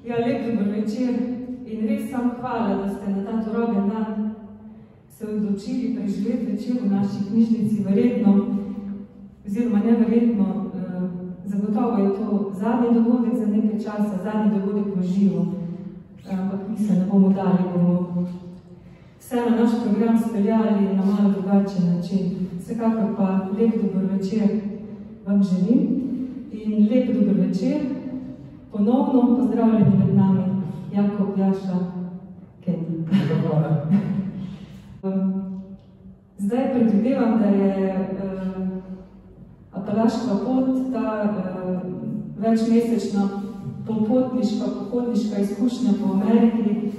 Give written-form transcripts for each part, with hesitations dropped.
Ja, lep dober večer in res sam hvala, da ste na ta turoben dan se odločili preživeti večer v naši knjižnici. Verjetno, oziroma neverjetno, zagotovo je to zadnji dogodek za nekaj časa, zadnji dogodek v živo, ampak mi se ne bomo dali, bomo vseeno naš program speljali na malo drugačen način. Vsekakor pa lep dober večer vam želim in lep dober večer. Ponovno pozdravljeni med nami Jakob, Jaša, Keti. Zdaj predvidevam, da je Apalaška pot, ta večmesečna pohodniška izkušnja po Ameriki,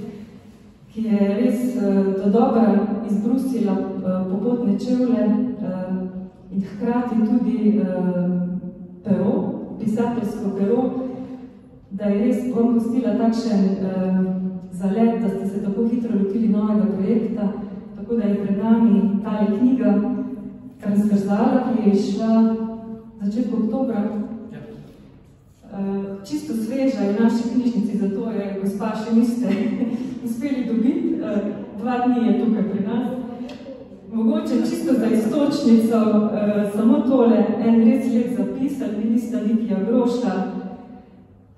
ki je res dodobra izbrusila popotne čevlje in hkrati tudi pero, pisateljsko pero, da je res vam pustila takšen zalet, da ste se tako hitro lotili novega projekta, tako da je pred nami tale knjiga Transverzala, ki je išla začetku oktobra. Čisto sveža je v naši knjižnici, zato je gospa še niste uspeli dobiti. 2 dni je tukaj pri nas. Mogoče čisto za istočnico samo tole, en res lep zapis alpinista Vikija Groša.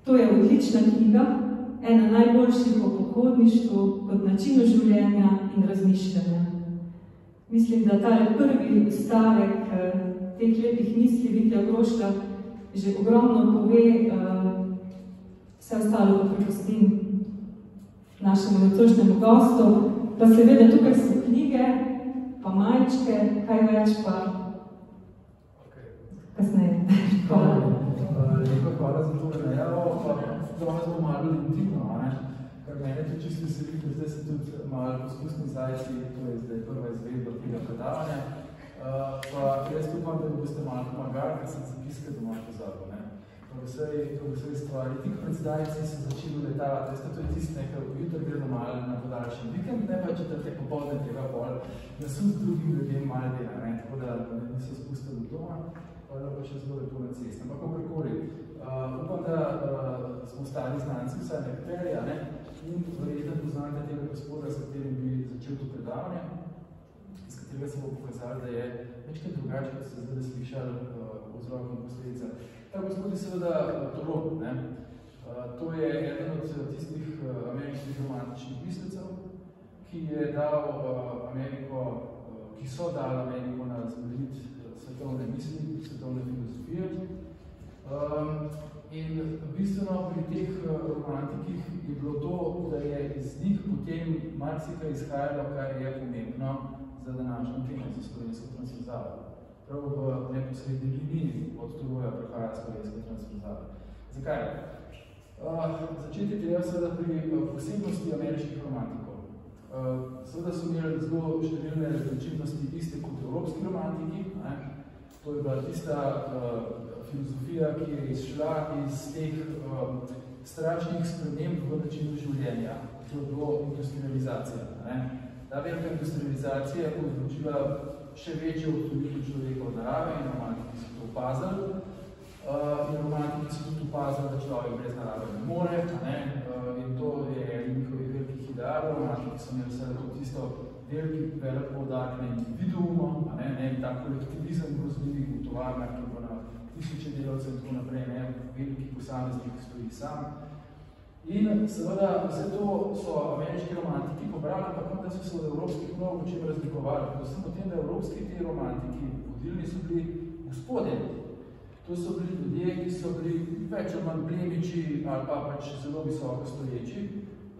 To je odlična knjiga, ena najboljših o pohodništvu kot načinu življenja in razmišljanja. Mislim, da tale prvi stavek teh lepih misli Vikija Groša že ogromno pove, vse ostalo pa prepustim našemu nocojšnjemu gostu. Pa seveda tukaj so knjige, pa majčke, kaj več pa kasneje. Hvala. Lepo hvala za to najavo, pa danes bo malo intimno, kar mene to čisto veseli, ker zdaj sem tudi malo poskusni zajci, to je zdaj prva izvedba tega predavanja. Pa jaz upam, da boste malo pomagali, ker sem zapiske doma pozabil. To vse stvari. Tik pred zdajci sem začel letavati, veste, to je tisto nekaj, jutro gledam malo na podaljšen vikend, ne pa četrtek popoldne tega pol, da sem z drugim ljudem malo dela, tako da me niso spustili v doma, pa še zelo lepo na cest. Ampak kakorkoli, upam, da smo stali znanci, vsaj nekateri, in verjetno poznate tega gospoda, s katerim bi začel to predavanje, iz katerega se bo pokazali, da je nekaj drugače, kot ste zdaj slišali vzrok in posledica. Ta gospod je seveda Thoreau. To je eden od tistih ameriških romantičnih mislecev, ki so dali Ameriko na zgodit svetovne misli, svetovne filozofije. In bistveno pri teh romantikih je bilo to, da je iz njih potem marsikaj izhajalo, kar je pomembno za današnjo temo, za slovensko transverzalo. Prav v neposredni liniji od Thoreauja prihaja slovenska transverzala. Zakaj? Začeti treba seveda pri posebnosti ameriških romantikov. Seveda so imeli zelo številne različnosti iste kot evropski romantiki. To je bila tista filozofija, ki je izšla iz teh strašnih sprememb v načinu življenja. To je bilo industrializacija. Ta velika industrializacija je povzročila še večjo odtujitev človeka od narave in romantiki so to opazili. In romantiki so tudi opazili, da človek brez narave ne more. In to je eden njihovih velikih idealov. Romantiki so imeli vse to tisto velik poudarek na individuumu, ne ta kolektivizem grozljivih v tovarnah, ki bo na tisoče delavcev in tako naprej, veliki posameznik stoji sam. In seveda vse to so ameriški romantiki pobrali, ampak da so se od evropskih mnogo v čem razlikovali. Predvsem o tem, da evropski ti romantiki vodilni so bili gospodje. To so bili ljudje, ki so bili več ali manj plemiči ali pa pač zelo visoko stoječi.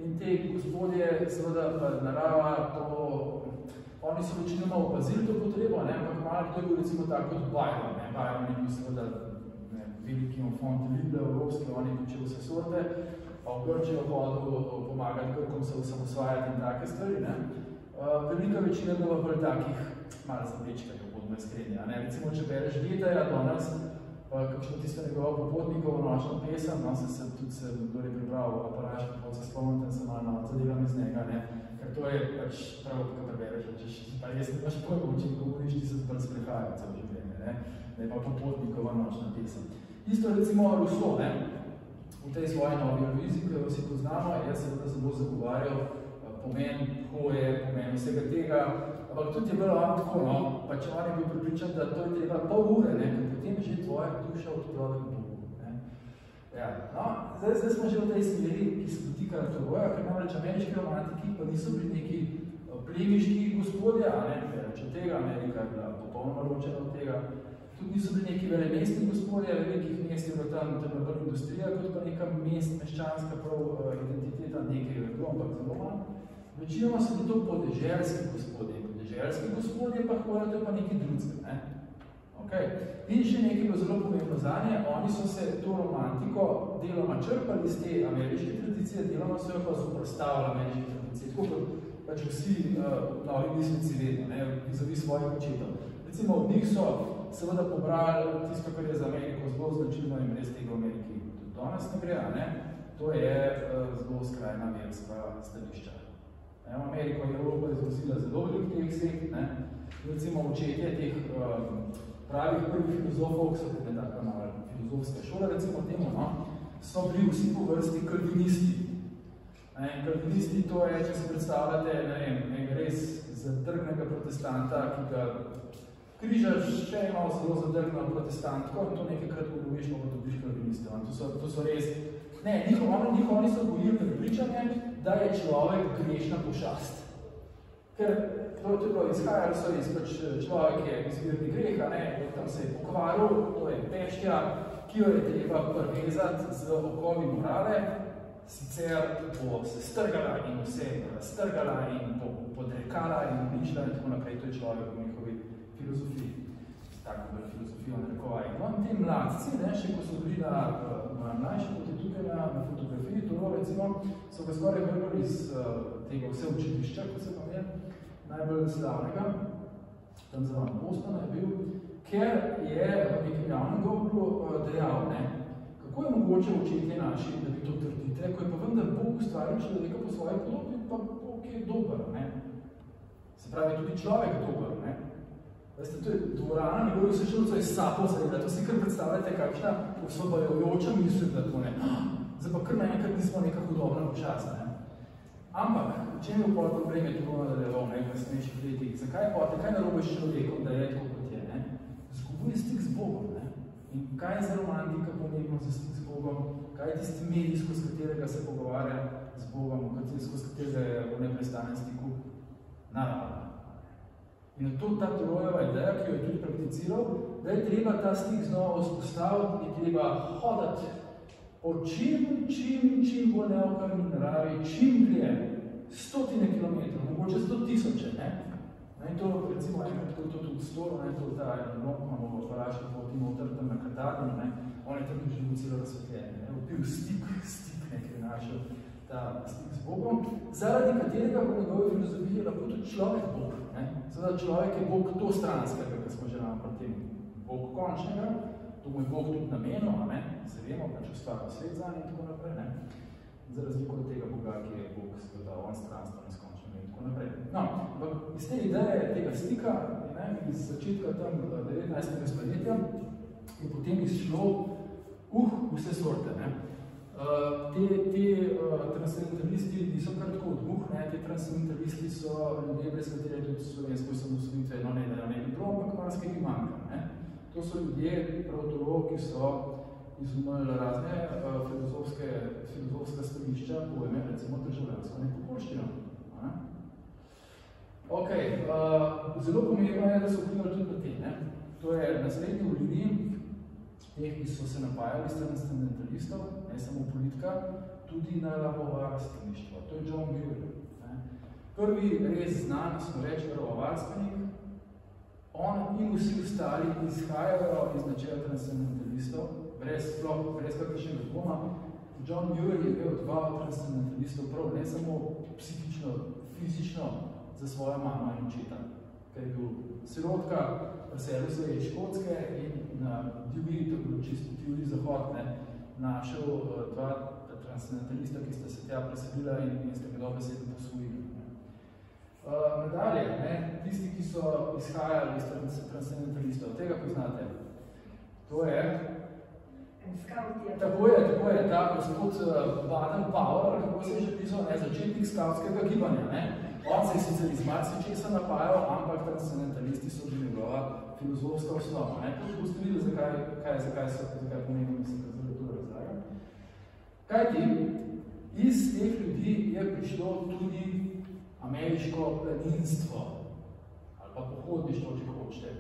In te gospodje, seveda pa narava, oni so večinoma opazili to potrebo, ampak malo to je bil recimo tako kot Byron. Byron je bil seveda veliki enfant libre evropski, on je počel vse sorte, pa v Grčijo hodil pomagati Grkom se osamosvajati in take stvari. Velika večina bila bolj takih malo zapečkaj, kako bodo iskreni. Recimo, če bereš Geteja danes, kakšno tisto njegovo popotnikovo nočno pesem, se tudi kdo je prebral Apalaški pot, se spomnim, se malo zadevam iz njega, ker to je pač pravo, ko prebereš, pa jaz ne pač pojmo, če komuništi se zbrati sprehajajo celo življenje, ne pa popotnikova nočna pesem. Isto recimo Rousseau, v tej svoji novi Aloizi, ki jo vsi poznamo, jaz seveda se bo zagovarjal pomen hoje, pomen vsega tega, ampak tudi je bilo tako, no, pa če on je bil pripričan, da to je treba pol ure, ne, ker potem že tvoja duša odpravlja k Bogu. Ja, no, zdaj smo že v tej smeri, ki se dotika Toroja, ker namreč ameriški romantiki pa niso bili neki plemiški gospodje, a ne, če tega Amerika je bila popolnoma ločena od tega, tudi niso bili neki velemestni gospodje, velikih mest je bila tam bolj industrija, kot pa neka meščanska prav identiteta, nekaj je bilo, ampak zelo manj. Večinoma so bili to podeželski gospodje. Podeželski gospodje pa hvalite pa nekaj drugega, ne? Okay. In še nekaj bilo zelo pomembno zanje, oni so se to romantiko deloma črpali iz te ameriške tradicije, deloma so jo pa zoprostavili ameriške tradicije, tako kot pač vsi novi mislici vedno, ne, vizavi svojih očetov. Recimo od njih so seveda pobrali tisto, kar je za Ameriko zelo značilno in res tega v Ameriki tudi danes ne gre, ne? To je zelo skrajna verska stališča. V Ameriko in Evropa je izvozila zelo veliko teh sekt, ne? Recimo očetje teh pravih prvih filozofov, ki so tudi taka mala filozofska šola, recimo temu, no, so bili vsi po vrsti kalvinisti. Kalvinisti to je, če se predstavljate, ne vem, res zadrgnega protestanta, ki ga križaš še imel zelo zadrgno protestantko in to nekajkrat uloviš, pa dobiš kalvinistov. To so res, ne, oni so bojili prepričanje, da je človek grešna pošast. Ker to je bilo izhajalo, so res pač človek je izvirni greha, ne, tam se je pokvaril, to je peštja, ki jo je treba prevezati z okovi morale, sicer bo se strgala in vse raztrgala in podrekala in uničila in tako naprej, to je človek v njihovi filozofiji. Tako bolj filozofijo narekovaj. No, in te mladci, ne, še ko so bili na mlajši, kot je tukaj na fotografiji, to recimo, so ga skoraj vrgli iz tega vse učilišča, ko se pa je najbolj slavnega, tam za Bostona je bil, ker je v nekem javnem govoru dejal, ne, kako je mogoče učetje naši, da vi to trdite, ko je pa vendar Bog ustvaril človeka po svoji podobi, pa Bog je dober, ne. Se pravi, tudi človek dober, ne. Veste, to je dvorana, njegovi vsešilcev je sapo zrela, to si kar predstavljate, kakšna osvobojoča misli, da to ne. Zdaj pa kar naenkrat nismo neka hudobna počasna, ne. Ampak, v čem je pol problem je to nadaljeval, ne, v smešnih letih? Zakaj narobe s človekom, da je tako kot je, ne? Zgubuje stik z Bogom, ne? In kaj je za romantika pomembno za stik z Bogom? Kaj je tisti medij, skozi katerega se pogovarja z Bogom, skozi katerega je v neprestanem stiku? Narava. In to ta Torojeva ideja, ki jo je tudi prakticiral, da je treba ta stik znova vzpostaviti in treba hodati po čim bolj neokrni naravi, čim dlje, stotine kilometrov, mogoče 100 000, ne? In to, recimo, enkrat, ko je to tudi storo, ne, to ta enolog imamo v Paraški poti noter tam na Katarinu, ne, on je tam že celo razsvetljenje, ne, vpil stik, nekaj našel, ta stik z Bogom, zaradi katerega po njegovi filozofiji je lahko tudi človek Bog, ne. Seveda človek je Bog to stranskega, ki smo že pri tem Bog končnega, to mu je Bog tudi namenil, a ne, se vemo, pač ustvarja svet zanj in tako naprej, ne, za razliko od tega Boga, ki je Bog seveda on stranstvo neskončno in tako naprej. No, ampak iz te ideje tega stika, ne, iz začetka tam 19. stoletja, je potem izšlo vse sorte, ne. Te transcendentalisti niso kar tako odmuh, ne, te transcendentalisti so ljudje, brez katere tudi slovensko osamosvojitve, no ne, da ne bi bilo, ampak marsikaj manjka, ne. To so ljudje, prav to, ki so izumeli razne filozofska stališča, pojme, recimo državljansko nepokolščino. Ok, zelo pomembno je, da so vplivali tudi na te, ne. To je naslednji v liniji teh, ki so se napajali s transcendentalistov, ne samo politika, tudi na lavovarstveništvo. To je John Muir. Prvi res znan, smo reči, lavovarstvenik. On in vsi ostali izhajajo iz načela transcendentalistov, brez kakršnega dvoma. John Muir je imel dva transcendentalistov prav, ne samo psihično, fizično za svojo mamo in očeta, ker je bil sirotka, preselil se je iz Škotske in na divji, to je bilo čisto divji zahod, ne, našel dva transcendentalista, ki sta se tja preselila in sta ga dobesedno posvojili. Nadalje, ne, tisti, ki so izhajali iz transcendentalistov, tega poznate. To je Tako je, ta gospod Baden-Powell, kako se je že pisal, začetnik skavtskega gibanja. On se je sicer iz marsičesa napajal, ampak transcendentalisti so bili njegova filozofska osnova. To boste videli, zakaj pomembno se to razlaga. Kajti, iz teh ljudi je prišlo tudi ameriško planinstvo, ali pa pohodništvo, če hočete.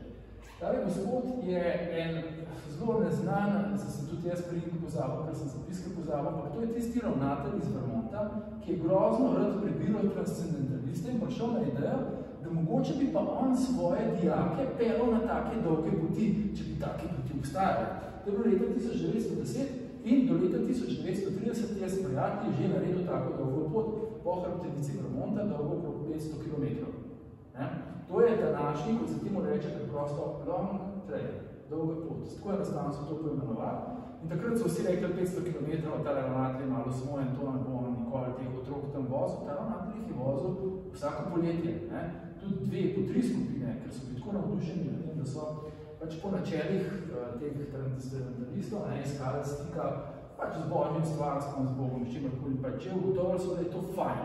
Tale gospod je en zelo neznan, se tudi jaz prijemko pozabil, ker sem zapiske pozabil, ampak to je tisti ravnatelj iz Vermonta, ki je grozno rad prebiral transcendentaliste in prišel na idejo, da mogoče bi pa on svoje dijake pelal na take dolge poti, če bi take poti obstajali. To je bilo leta 1910 in do leta 1930 je s prijatelji že naredil tako dolgo pot po hrbtenici Vermonta, dolgo okrog 500 km. To je današnji, kot se temu reče preprosto, long trail, dolga pot. Tako je enostavno so to poimenovali. In takrat so vsi rekli 500 km, ta ravnatelj je malo smojen, to ne bo nikoli teh otrok tam vozil. Ta ravnatelj jih je vozil vsako poletje. Tudi 2 po 3 skupine, ker so bili tako navdušeni, da so pač po načelih teh transcendentalistov iskali stika z Božjim stvarstvom, z Bogom, s čimerkoli pa če ugotovili so, da je to fajn,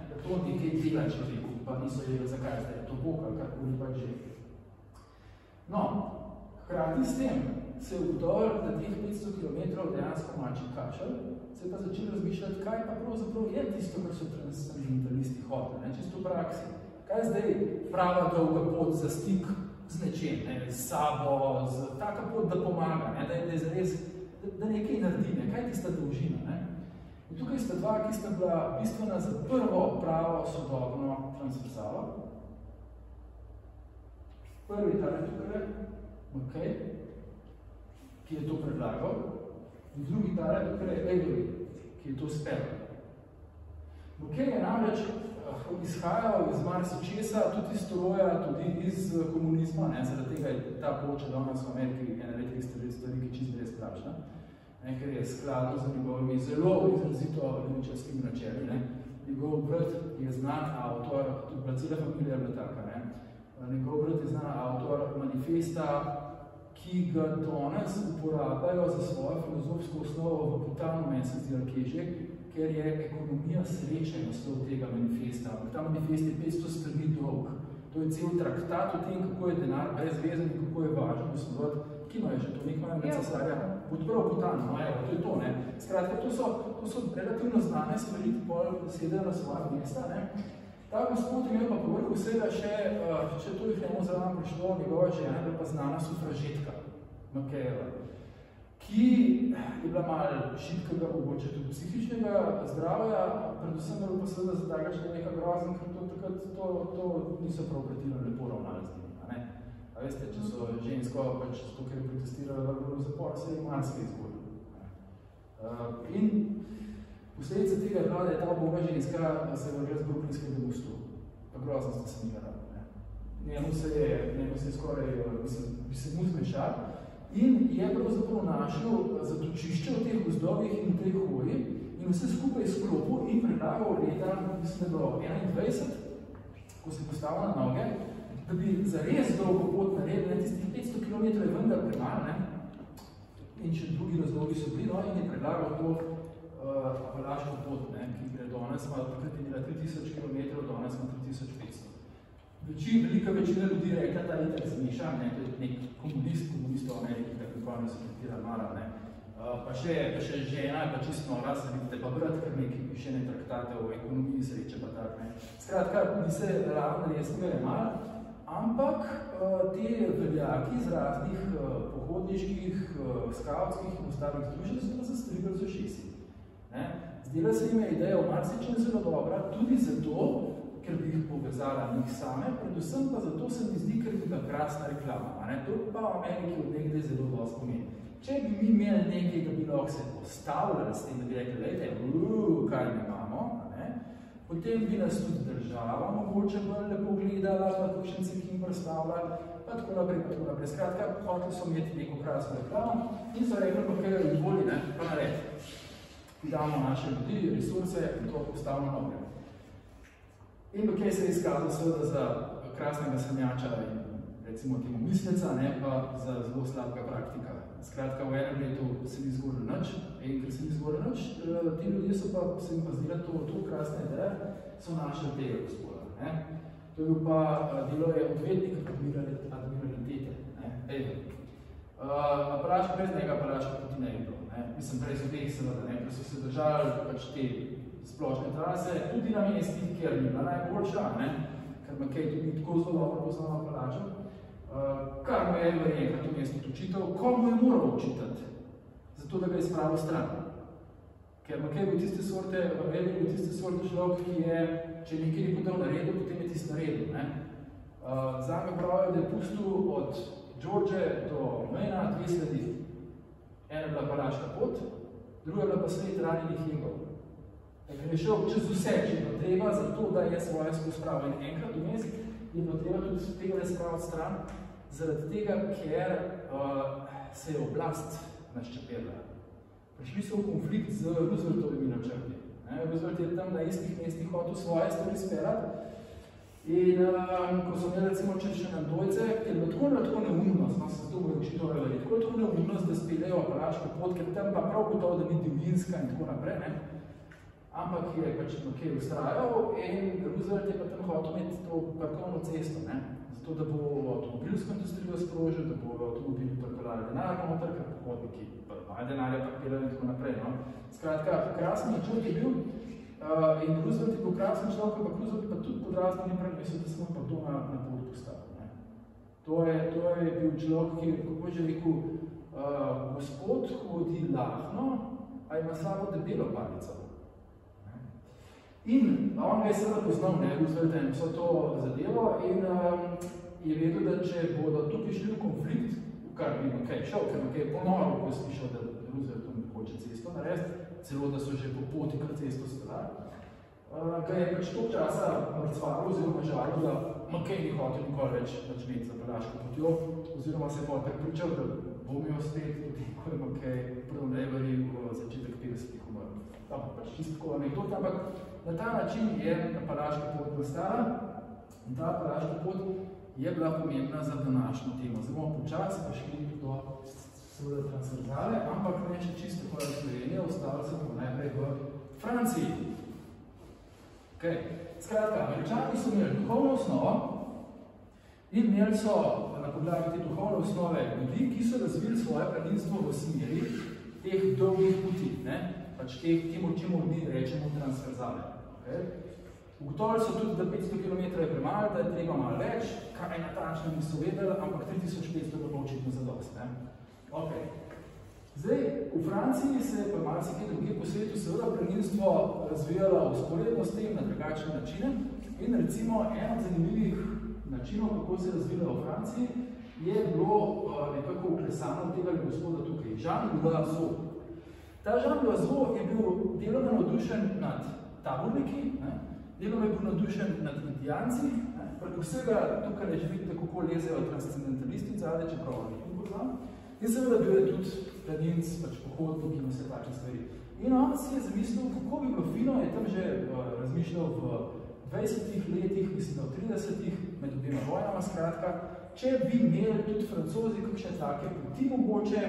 da to nekaj dela človeku, pa niso vedeli, zakaj zdaj je to Bog ali karkoli pa že. No, hkrati s tem se je ugotovili, da teh 500 km dejansko mači kašelj, se je pa začeli razmišljati, kaj pa pravzaprav je tisto, kar so transcendentalisti hoteli, čisto v praksi. Kaj je zdaj prava dolga pot za stik z nečem, s sabo, z taka pot, da pomaga, da je zares, da nekaj naredi, kaj je tista dolžina. In tukaj sta dva, ki sta bila bistvena za prvo pravo sodobno transverzalo. Prvi tale tukaj, McKay, ki je to predlagal, in drugi tale tukaj Avery, ki je to speljal. McKay je namreč izhajal iz marsičesa, tudi iz stroja, tudi iz komunizma, zaradi tega je ta ploča danes v Ameriki ena letih stvari, ki čist brez plačna, ker je skladno za njegovimi zelo izrazito levičarskimi načeli. Njegov brat je znan avtor, tudi cela familija je bila taka, njegov brat je znan avtor manifesta, ki ga danes uporabljajo za svojo filozofsko osnovo v Butanu, meni se zdi Arkeže, ker je ekonomija sreče naslov tega manifesta. Ta manifest je 500 strani dolg. To je cel traktat o tem, kako je denar brezvezen in kako je važno osnovati. Kino je že to, nek imajo necesarja. Podpravo Butan, to je to. Skratka, to so relativno znane stvari, ki pol sedajo na svoja mesta. Ta gospod imel pa povrh vsega še, če to jih njemu zraven prišlo, njegova žena je pa znana sufražetka, McKayova, ki je bila malo šibkega, mogoče tudi psihičnega zdravja, predvsem je bilo pa seveda za takega človeka grozen, ker to niso prav pretirano lepo ravnali z njim. A veste, če so žensko, pač to, ker je protestirala v zapor, se je marsikaj izgodil. In posledica tega je bila, da je ta uboga ženska se vrgla z brooklynskega mostu. Pa grozno ste se njega rad. Njemu se je skoraj, bi se mu zmešal. In je pravzaprav našel zatočišče v teh gozdovih in v tej hoji in vse skupaj sklopil in predlagal leta, mislim, da bilo 21, ko se postavil na noge, da bi zares dolgo pot naredili, tistih 500 km je vendar premalo, in še drugi razlogi so bili, in je predlagal to Apalaško pot, ki gre danes, takrat je bila 3000 km, danes ima 3500. Velika večina ljudi je rekla, da je itak zmiša, to je nek komunist v Ameriki, tako pravno se pretira mara, pa še žena, pa čisto nora, se vidite, pa brat, ker nekaj piše ne traktate o ekonomiji sreče, pa tak, Skratka, ni se ravno resnega je malo, ampak te veljaki iz raznih pohodniških, skavtskih in ostalih združenj so pa zastrigali z ušesi. Zdela se jim je ideja o marsičem zelo dobra, tudi zato, ker bi jih povezala njih same, predvsem pa zato se mi zdi, ker bi bila krasna reklama. To pa v Ameriki od nekdaj zelo dosti pomeni. Če bi mi imeli nekaj, da bi lahko se postavljali s tem, da bi rekli, lejte, kaj mi imamo, potem bi nas tudi država mogoče bolj lepo gledala, pa kakšen se kim predstavljala, pa tako naprej. Skratka, hoteli so imeti neko krasno reklamo in so rekli, pa kaj je bolj, pa naredi. Damo naše ljudi, resurse in to postavimo noge. In kaj se je izkazal seveda za krasnega sanjača in recimo temu misleca, pa za zelo slabega praktika. Skratka, v enem letu se ni zgodilo nič, in ker se ni zgodilo nič, ti ljudje so pa, se jim pa zdela to krasna ideja, so našli tega gospoda. Ne? To je bil pa delo je odvetnik admiralitete. Aparačka brez njega aparačka poti ne je bilo. Mislim, brez obeh seveda, ker so se držali pač te splošne trase, tudi na mestih, kjer ni bila najboljša, ker Makej tudi tako zelo dobro poznal aparačo. Kar mu je enkrat v mestu učitev, ko mu je moral učitati, zato da ga je spravil stran. Ker Makej bo tiste sorte, Veli bo tiste sorte človek, ki je, če nekaj ni podal naredil, potem je tist naredil. Zame pravijo, da je pustil od Đorđe do Maina 2 sledi. Ena je bila aparačka pot, druga je bila pa sled ranjenih jegov. Ker je šel čez vse, če je bilo treba, zato da je svoje spravil. In enkrat vmes je bilo treba tudi tega spraviti stran, zaradi tega, ker se je oblast naščepela. Prišli so v konflikt z Rooseveltovimi načrti. Roosevelt je tam na istih mestih hotel svoje stvari speljati. In ko so imeli recimo še na dojce, je bilo tako neumnost, se zato bojo učito revali, tako neumnost, da speljajo aparačko pot, ker tam pa prav gotovo, da ni divjinska in tako naprej. Ampak je pač Makej ustrajal in Roosevelt je pa tam hotel imeti to parkovno cesto, zato da bo avtomobilsko industrijo sprožil, da bo avtomobili pripeljali denar noter, ker pohodniki malo denarja parkirajo in tako naprej. Skratka, krasen načrt je bil in Roosevelt je bil krasen človek, ampak Roosevelt pa tudi podrazno ni premisel, da se mu pa to na pot postavil. To je bil človek, ki je, kako že rekel, gospod hodi lahno, a ima slabo debelo palico. In on ga je seveda poznal, Roosevelt je vso to zadevo in je vedel, da če bodo tukaj šli v konflikt, kar bi Makej šel, ker Makej je ponovno, ko je slišal, da Roosevelt hoče cesto narediti, celo da so že po poti kar cesto speljali, ga je pač toliko časa mrcvalo oziroma žalil, da Makej ni hotel nikoli več imeti za aparačko potjo, oziroma se je pa prepričal, da bo imel spet tudi, ko je Makej prvneveri v začetek 50-ih umrl. Tam pač čisto tako anekdot, ampak na ta način je aparačka pot nastala in ta aparačka pot je bila pomembna za današnjo temo. Zdaj bomo počasi pa šli do seveda transverzale, ampak ne še čisto tako Slovenije, ostali se bomo najprej v Franciji. Skratka, Američani so imeli duhovno osnovo in imeli so na podlagi te duhovne osnove ljudi, ki so razvili svoje planinstvo v smeri teh dolgih poti, pač temu, čemu mi rečemo transverzale. Ugotovili so tudi, da 500 km je premalo, da je treba malo več, kaj natančno niso vedeli, ampak 3500 je pa očitno zadost. Zdaj, v Franciji se je pa marsikaj drugje po svetu seveda planinstvo razvijalo vzporedno s tem na drugačne načine in recimo en od zanimivih načinov, kako se je razvijalo v Franciji, je bilo nekako uklesano tega gospoda tukaj, Jean Loiseau. Ta Jean Loiseau je bil delovno navdušen nad taborniki, deloma je bil navdušen nad indijanci, preko vsega tukaj ne že vidite, kako lezejo transcendentalisti zadaj, čeprav nekaj poznam. In seveda bil je tudi planinc, pač pohodnik in vse takšne stvari. In on si je zamislil, kako bi bilo fino, je tam že razmišljal v 20 letih, mislim, v 30-ih, med obima vojnama, skratka, če bi imeli tudi Francozi kakšne take poti mogoče,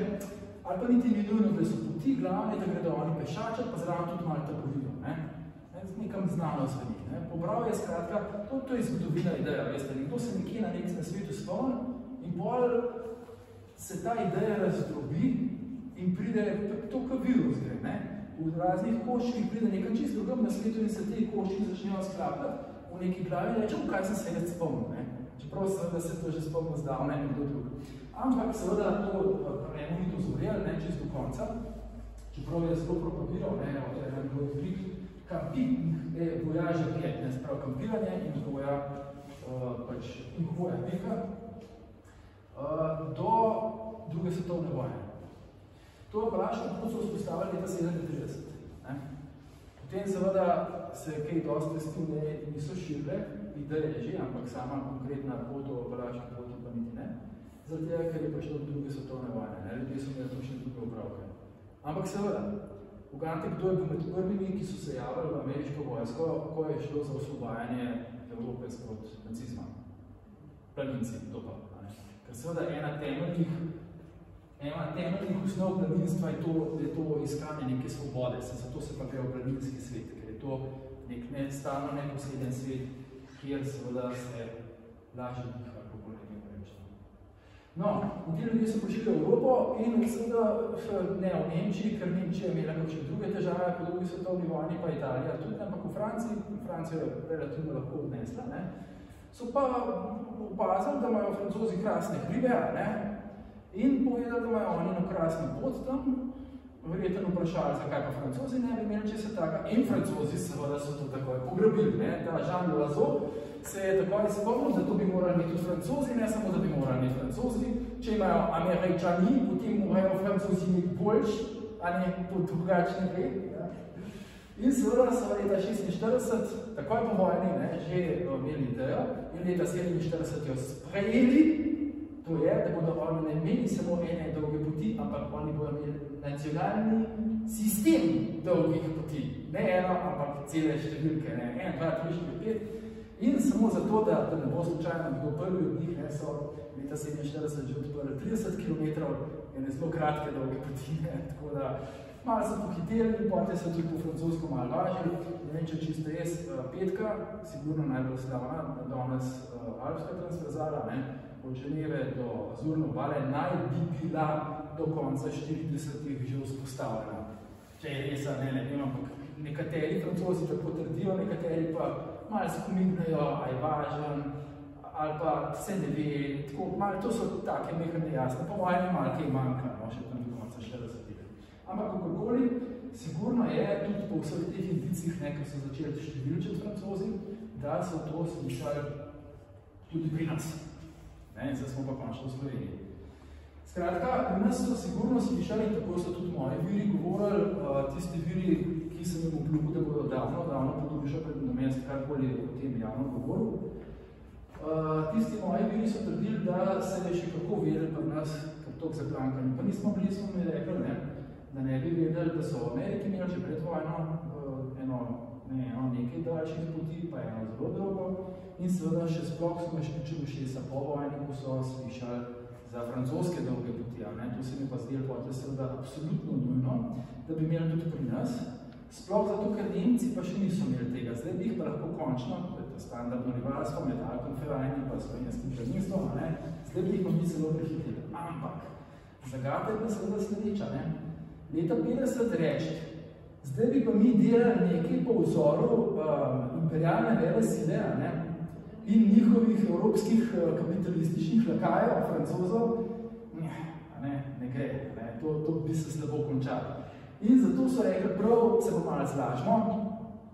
ali pa niti ni nujno, da so poti glavne, da gredo oni pešačat, pa zraven tudi malo trgovino, nekam znano zveni. Pobral je, skratka, to je zgodovina ideja, veste, nekdo se nekje na nek svetu spomni in bolj se ta ideja razdrobi in pride to, kar virus gre, v raznih koščih pride nekaj čisto drugem na svetu in se te košči začnejo sklapljati v neki glavi in rečem, kaj sem se jaz spomnil, čeprav seveda se to že spomnil zdavne nekdo drug. Ampak seveda to prejemo ni dozorjel, čisto do konca, čeprav je zelo propagiral, od tega nekdo trik, camping, vojaž je pjet, sprav kampiranje in hoja peka, do druge svetovne vojne. To aparačno pot so vzpostavili leta 1937. Potem seveda se kaj dosti testivne niso širile, ideje že, ampak sama konkretna pot o aparačni poti pa niti ne, zaradi tega, ker je prišlo do druge svetovne vojne. Ljudje so imeli točne druge upravke. Ampak seveda, ugante, kdo je bil med prvimi, ki so se javili v ameriško vojsko, ko je šlo za osvobajanje Evrope od nacizma. Planinci, to pa. Ker seveda ena temeljnih ena temeljnih osnov planinstva je to iskanje neke svobode, zato se pa gre v planinski svet, ker je to nek stalno neposreden svet, kjer seveda se lažje diha, kako nekaj rečeno. No, in ti ljudje so prišli v Evropo in seveda ne v Nemčiji, ker Nemčija je imela še druge težave, po drugi svetovni vojni, pa Italija tudi, ampak v Franciji je relativno lahko odnesla, ne, so pa opazili, da imajo Francozi krasne hribe, ne, in povedali, da imajo oni eno krasno pot tam, verjetno vprašali, zakaj pa Francozi ne bi imeli česa taka. In Francozi seveda so to takoj pograbili. Ta Jean Loiseau se je takoj spomnil, da to bi morali imeti tudi Francozi, ne samo, da bi morali imeti Francozi. Če imajo Američani, potem morajo Francozi imeti boljš, a ne po drugačni gre. In seveda so leta 1946, takoj po vojni, že imeli idejo in leta 1947 jo sprejeli. To je, da bodo oni ne imeli samo ene dolge poti, ampak oni bodo imeli nacionalni sistem dolgih poti. Ne eno, ampak cele številke, ne, 1, 2, 3, 4, 5. In samo zato, da ne bo slučajno kdo prvi od njih, so leta 1947 že odprli 30 km, ene zelo kratke dolge poti, tako da malo so pohiteli in potem so tudi po francosko malo važili. Ne vem, če čisto res, petka, sigurno najbolj slavna, danes alpska transverzala, od Ženeve do Azurne obale, naj bi bila do konca 40-ih že vzpostavljena. Če je res, ne vem, ampak nekateri Francozi tako trdijo, nekateri pa malo skomignejo, a je važen, ali pa se ne ve, tako malo, to so take nekaj nejasne, po vojni malo kaj manjka, še tam do konca 40-ih. Ampak kakorkoli, sigurno je tudi po vseh teh indicih, ko so začeli številčiti Francozi, da so to slišali tudi pri nas. Zdaj smo pa končno v Sloveniji. Skratka, pri nas so sigurno slišali, tako so tudi moji viri govorili, tisti viri, ki sem jim obljubil, da bodo davno podružili pred namest, karkoli o tem javno govoril. Tisti moji viri so trdili, da se je še kako vedeli pri nas, ker toliko zaplankani. Pa nismo bili, smo mi rekli, da ne bi vedeli, da so v Ameriki imeli že pred vojno nekaj daljših poti, pa eno zelo dolgo. In seveda še sploh smo špičili šesa po vojni, ko so slišali za francoske dolge poti. To se mi pa zdelo potem seveda absolutno nujno, da bi imeli tudi pri nas. Sploh zato, ker Nemci pa še niso imeli tega. Zdaj bi jih pa lahko končno, to je to standardno rivalstvo med Alpenverein in pa slovenskim planinstvom, zdaj bi jih pa mi zelo prehiteli. Ampak, zagata je pa seveda sledeča. Leta 50 reči, zdaj bi pa mi delali nekaj po vzoru imperialne velesile, in njihovih evropskih kapitalističnih lakajev, francozov, ne gre, to bi se slabo končalo. In zato so rekli, prav se pa malo zlažimo,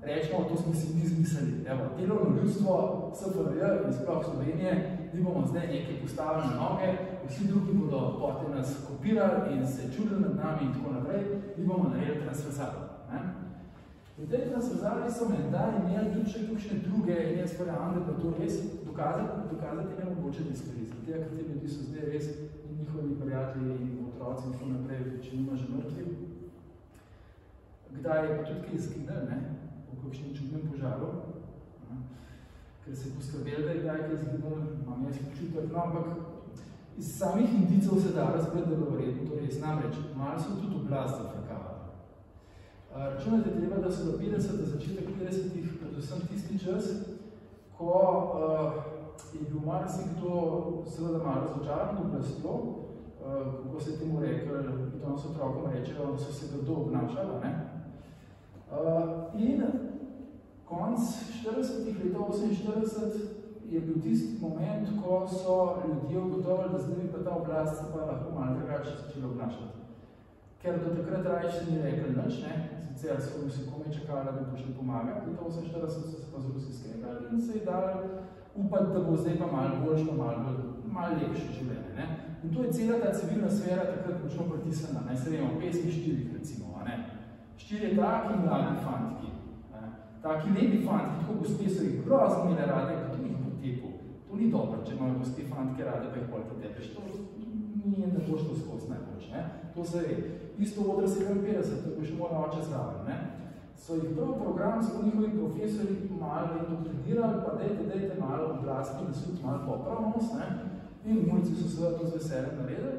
rečemo, to smo si mi izmislili. Evo, delovno ljudstvo, SFRJ in sploh Slovenije, mi bomo zdaj nekaj postavili na noge, vsi drugi bodo potem nas kopirali in se čudili nad nami in tako naprej, mi bomo naredili transverzalo. V tej transverzali so menda imeli tudi še kakšne druge in jaz verjamem, da to res dokazati ne mogoče diskrizi. Ker ti ljudi so zdaj res in njihovi prijatelji in otroci in tako naprej, večinoma že mrtvi. Kdaj je pa tudi kaj izginili, v kakšnem čudnem požaru, ker se je poskrbeli, da je kdaj kaj izginili, imam jaz počutek, ampak iz samih indicov se da razbrati, da je bilo verjetno to res. Namreč, malo so tudi oblast zafrkavali. Računajte treba, da so do 50, začetek 50-ih, predvsem tisti čas, ko je bil marsikdo seveda malo razočaran oblastjo, kako se je temu rekli, in to nas otrokom rečejo, da so se grdo obnašali. In konc 40-ih, leta 48, je bil tisti moment, ko so ljudje ugotovili, da zdaj bi pa ta oblast se pa lahko malo drugače začela obnašati. Ker do takrat rajši ni rekli nič, sicer so vsi komaj čakali, da bi prišli pomagati, leta 48 so se pa z Rusi skregali in se je dali upati, da bo zdaj pa malo boljš, pa malo lepše življenje. In to je cela ta civilna sfera takrat močno pritisnjena, se vemo, pesmi štirih recimo, Štirje taki mladi fantki, taki lepi fantki, tako gospe so jih grozno imele rade, pa tudi jih po tepu. To ni dobro, če imajo gospe fantke rade, pa jih bolj potepeš. To ni ne boš to skozi najboljš, To se ve. Isto odra 57, to je še moj oče zraven, So jih prav programsko njihovi profesori malo indokrinirali, pa dejte malo oblasti, da so tudi malo popravnost, in mulci so seveda to z veseljem naredili.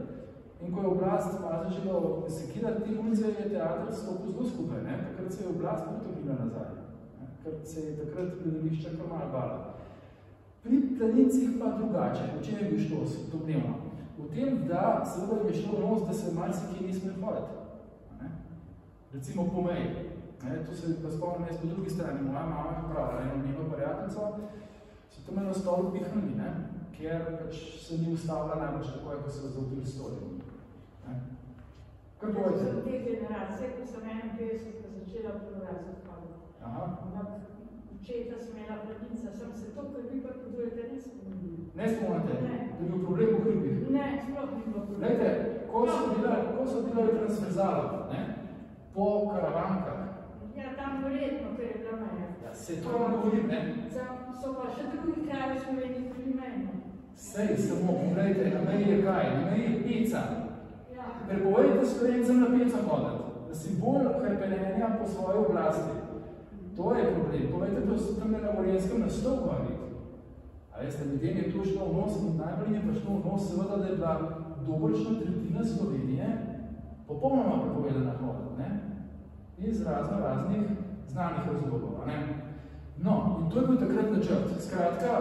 In ko je oblast začela sekirati te ulice, je teater stopil zelo skupaj, ne? Takrat se je oblast potegnila nazaj, ne? Ker se je takrat gledališča kar malo bala. Pri planincih pa drugače, o čem je bil šlo domnevno? V tem, da seveda je šlo nos, da se marsikje ni smel hoditi. Ne? Recimo po meji. To se pa spomnim jaz po drugi strani. Moja mama je pravila, eno njeno prijateljstvo, so tam eno stolu pihnili, ne? Ker pač se ni ustavila najbolj takoj, ko so zaupili stoli. Kaj povejte? Za te generacije, ko sem 51, ko začela prvorazred hoditi. Očeta sem imela planica, sem se to, kar vi pa podujete, ne spomnili. Ne spomnite? Da je bil problem v hribih? Ne, sploh ni bilo problem. Glejte, ko so delali transverzalo, ne? Po karavankah. Ja, tam verjetno, ker je bila meja. Ja, se to ne govorim, ne? So pa še drugi kraji Sloveniji pri meni. Sej, samo, gledajte, na meji je kaj? Na meji je pica. Ja. Prepovejte Slovencem na pico hoditi, da si bolj hrpenenja po svoji oblasti. To je problem. Povejte, da so tam na Gorenskem nastol govoriti. A veste, ljudem je to šlo v nos in najbolj je pa šlo v nos, seveda, da je bila dobrčna tretjina Slovenije popolnoma prepovedana hoditi, ne? Iz raznih znanih razlogov, ne? No, in to je bil takrat načrt. Skratka,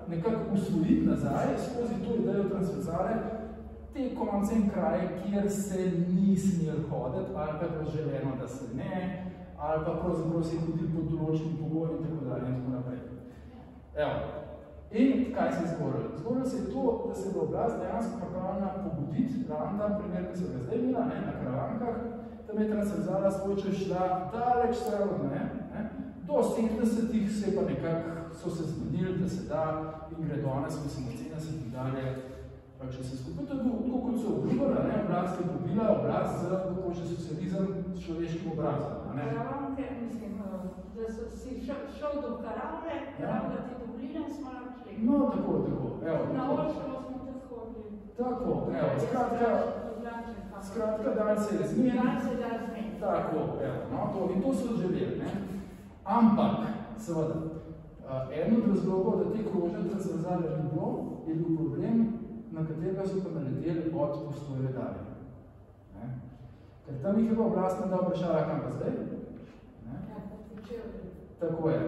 nekako usvojiti nazaj skozi to idejo transverzale te konce in kraje, kjer se ni smel hoditi, ali pa je želeno, da se ne, ali pa pravzaprav se je hodil pod določenim pogojem in tako dalje in tako naprej. Evo. In kaj se je zgorilo? Zgorilo se je to, da se je oblast dejansko pripravljena pobuditi, ravno tam primer, ki so ga zdaj imela, ne, na karavankah, tam je transverzala svoj čas šla daleč stran od meje, ne. Do 70-ih se pa nekako so se zmenili, da se da in gre danes, mislim, od 70-ih dalje, pa če se skupaj, to je bilo tako, kot so obljubila, ne, oblast je dobila oblast za dokončen socializem s človeškim obrazom, ne. Karavanke, mislim, da si šel do Karavne, Karavna ti Dobline, smo šli. No, tako, evo. Na Olškovo smo tudi hodili. Tako, evo, skratka, dan se je zmenil. Dan se je zmenil. Tako, evo, no, to, in to so želeli, ne. Ampak, seveda, eno od razlogov, da te krožne transverzale ni bilo, je bil problem, na katerega so pa naleteli od Postojne dalje. Ker tam jih je pa oblastna da vprašala, kam pa zdaj? Ne? Tako je,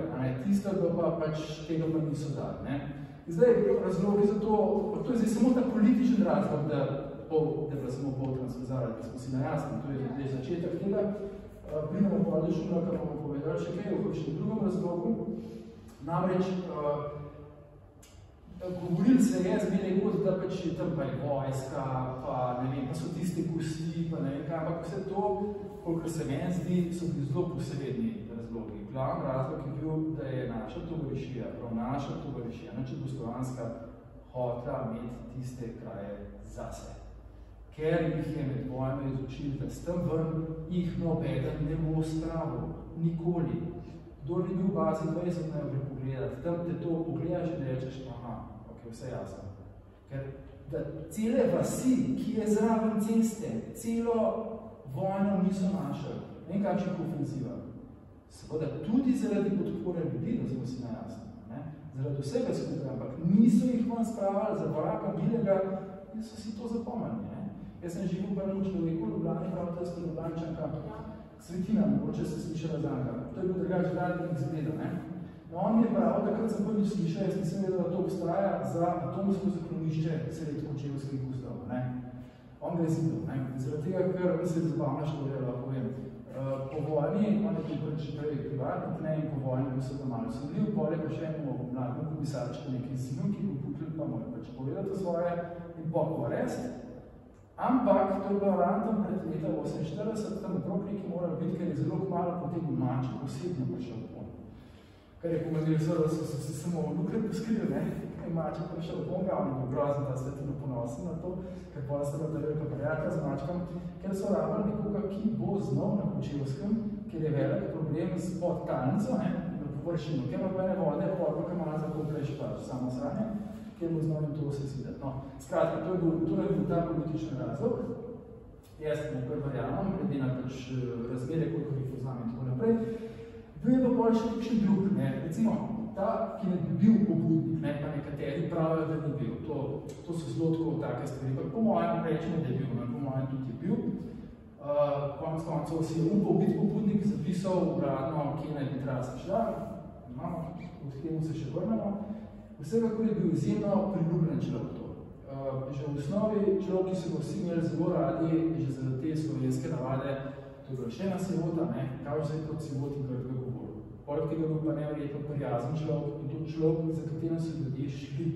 tisto pa pač tega pa niso dali. Ne? Zdaj, razlogi za to je zdaj samo ta političen razlog, da je bila samo pol transverzala, da smo si najasni, to je začetek tega. Pridemo pa odlično, kar bomo povedali še kaj, v še drugom razlogu. Namreč, govorili se je zmeraj kot, da pač je tam pa je vojska, pa ne vem, pa so tiste kosti, pa ne vem kaj, ampak vse to, kolikor se meni zdi, so bili zelo posredni razlogi. Glavni razlog je bil, da je naša tovarišija, prav naša tovarišija, Čehoslovenska, hotela imeti tiste kraje zase. Ker jih je med vojno izučili, da s tam ven jih nobeden ne bo spravil, nikoli. Kdor ni bil v bazi 20, ne gre pogledati, tam te to pogledaš in rečeš, aha, ok, vse jasno. Ker da cele vasi, ki je zraven ceste, celo vojno niso našli, ne kakšnih ofenziva. Seveda tudi zaradi podpore ljudi, da smo si najjasni, ne? Zaradi vsega skupaj, ampak niso jih ven spravili za vraka bilega in so si to zapomnili. Ne? Jaz sem živel v prvem človeku, Ljubljani, prav to je Ljubljančanka, Svetina, mogoče se slišala zanka. To je bil drugač radnik izgleda, ne? No, on mi je prav, takrat sem prvič slišal, jaz nisem vedel, da to obstaja za atomsko zaklonišče Sredkočevskih gozdov, ne? On ga je zidel, ne? Zaradi tega, ker se je zabavna štorija, lahko povem. Po vojni, on je tudi še prej privatnik, ne, in po vojni bi se ga malo sodil, pol je pa še eno mladno komisarčko nekaj sinu, ki bo pukljil, pa mora pač povedati svoje in pol arest. Ampak, to je bilo rantom pred leta 48, tam okrog neki morali biti, ker je zelo malo potem Maček osebno prišel pon. Kar je pomenil so, da so se samo lukre poskrili, ne? Kaj Maček prišel pon, ga on je bil grozen, da se tudi ponosen na to, ker pa se da velika prijatelja z Mačkom, ker so rabili nekoga, ki bo znov na Kočevskem, ker je velik problem s podtalnico, ne? Na površino, ker ima ne vode, podlo, ki ima za poprejš pa samo sranje, kjer bo znal in to vse zvideti. No, skratka, to je bil ta politični razlog. Jaz mu kar verjamem, glede na pač razmere, koliko jih poznam in tako naprej. Bil je pa pol še drug, ne. Recimo, ta, ki ne bi bil pobudnik, ne, pa nekateri pravijo, da ni bil. To so zelo tako take stvari. Pa po mojem rečemo, da je bil, ne, po mojem tudi je bil. Konec koncev si je upal biti pobudnik, zapisal uradno, kje naj bi trasa šla. Od temu se še vrnemo. Vsega, ko je bil izjemno priljubljen človek to. Že v osnovi človek, ki so ga vsi imeli zelo radi, že zaradi te slovenske navade, to je bila še ena sivota, kaj vse kot sivoti grdega govoril. Poleg tega bil pa neverjetno prijazen človek in to človek, za katerem so ljudje šli.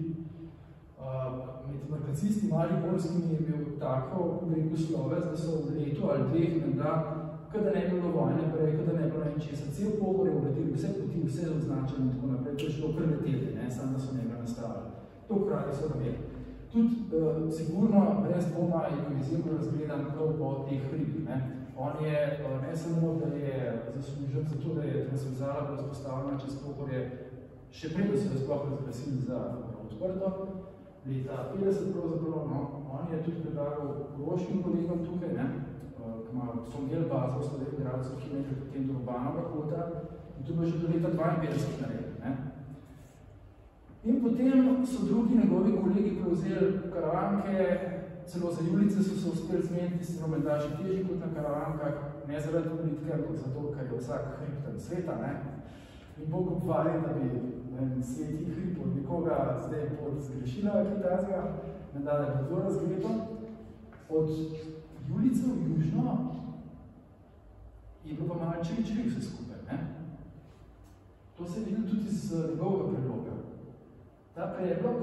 Med markacisti mariborskimi je bil tako rekel slovec, da so v letu ali dveh menda, kada ne bi bilo vojne prej, kada ne bi bilo ničesa, cel pogor je uredili, vse poti, vse označeno in tako naprej, to je šlo preleteli, samo da so njega nastavili. To krati so nameli. Tudi sigurno, brez dvoma, je bil izjemno razgledan prav po teh hribih. On je, ne samo, da je zaslužen za to, da je transverzala bila vzpostavljena čez pogor, je še prej, da so jo sploh razglasili za odprto, leta 50 pravzaprav, on je tudi predlagal koroškim kolegom tukaj, so imeli bazo v Sloveniji gradcev, ki nekaj potem do Urbanova kota in to je bilo že do leta 52 naredili. In potem so drugi njegovi kolegi prevzeli karavanke, celo za Julice so se uspeli zmeniti, se menda še težji kot na karavankah, ne zaradi politike, ampak zato, ker je vsak hrib tam sveta. In Bog obvari, da bi sveti hrib od nekoga zdaj zgrešila kitajska, menda da je bilo razgreto. Od Julice v južno je bilo pa malo čiri vse skupaj. To se vidi tudi iz njegovega predloga. Ta predlog,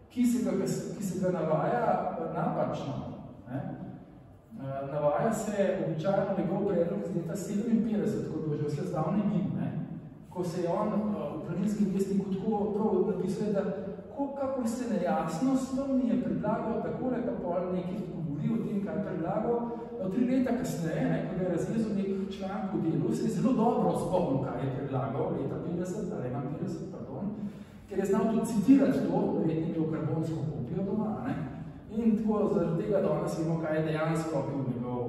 ki se ga navaja napačno, navaja se običajno njegov predlog z leta 57, ko je že vse zdavni bil, ko se je on v Planinskem vestniku tako prav napisal, da kakor se nejasnost mi je predlagal takole, pa pol nekaj govori o tem, kaj predlagal. 3 leta kasneje, ko je razrezal nek članek v delu, se je zelo dobro spomnil, kaj je predlagal, leta 50, ali 51, pardon, ker je znal tudi citirati to, verjetno imel karbonsko kopijo doma, in tako zaradi tega danes vemo, kaj je dejansko bil njegov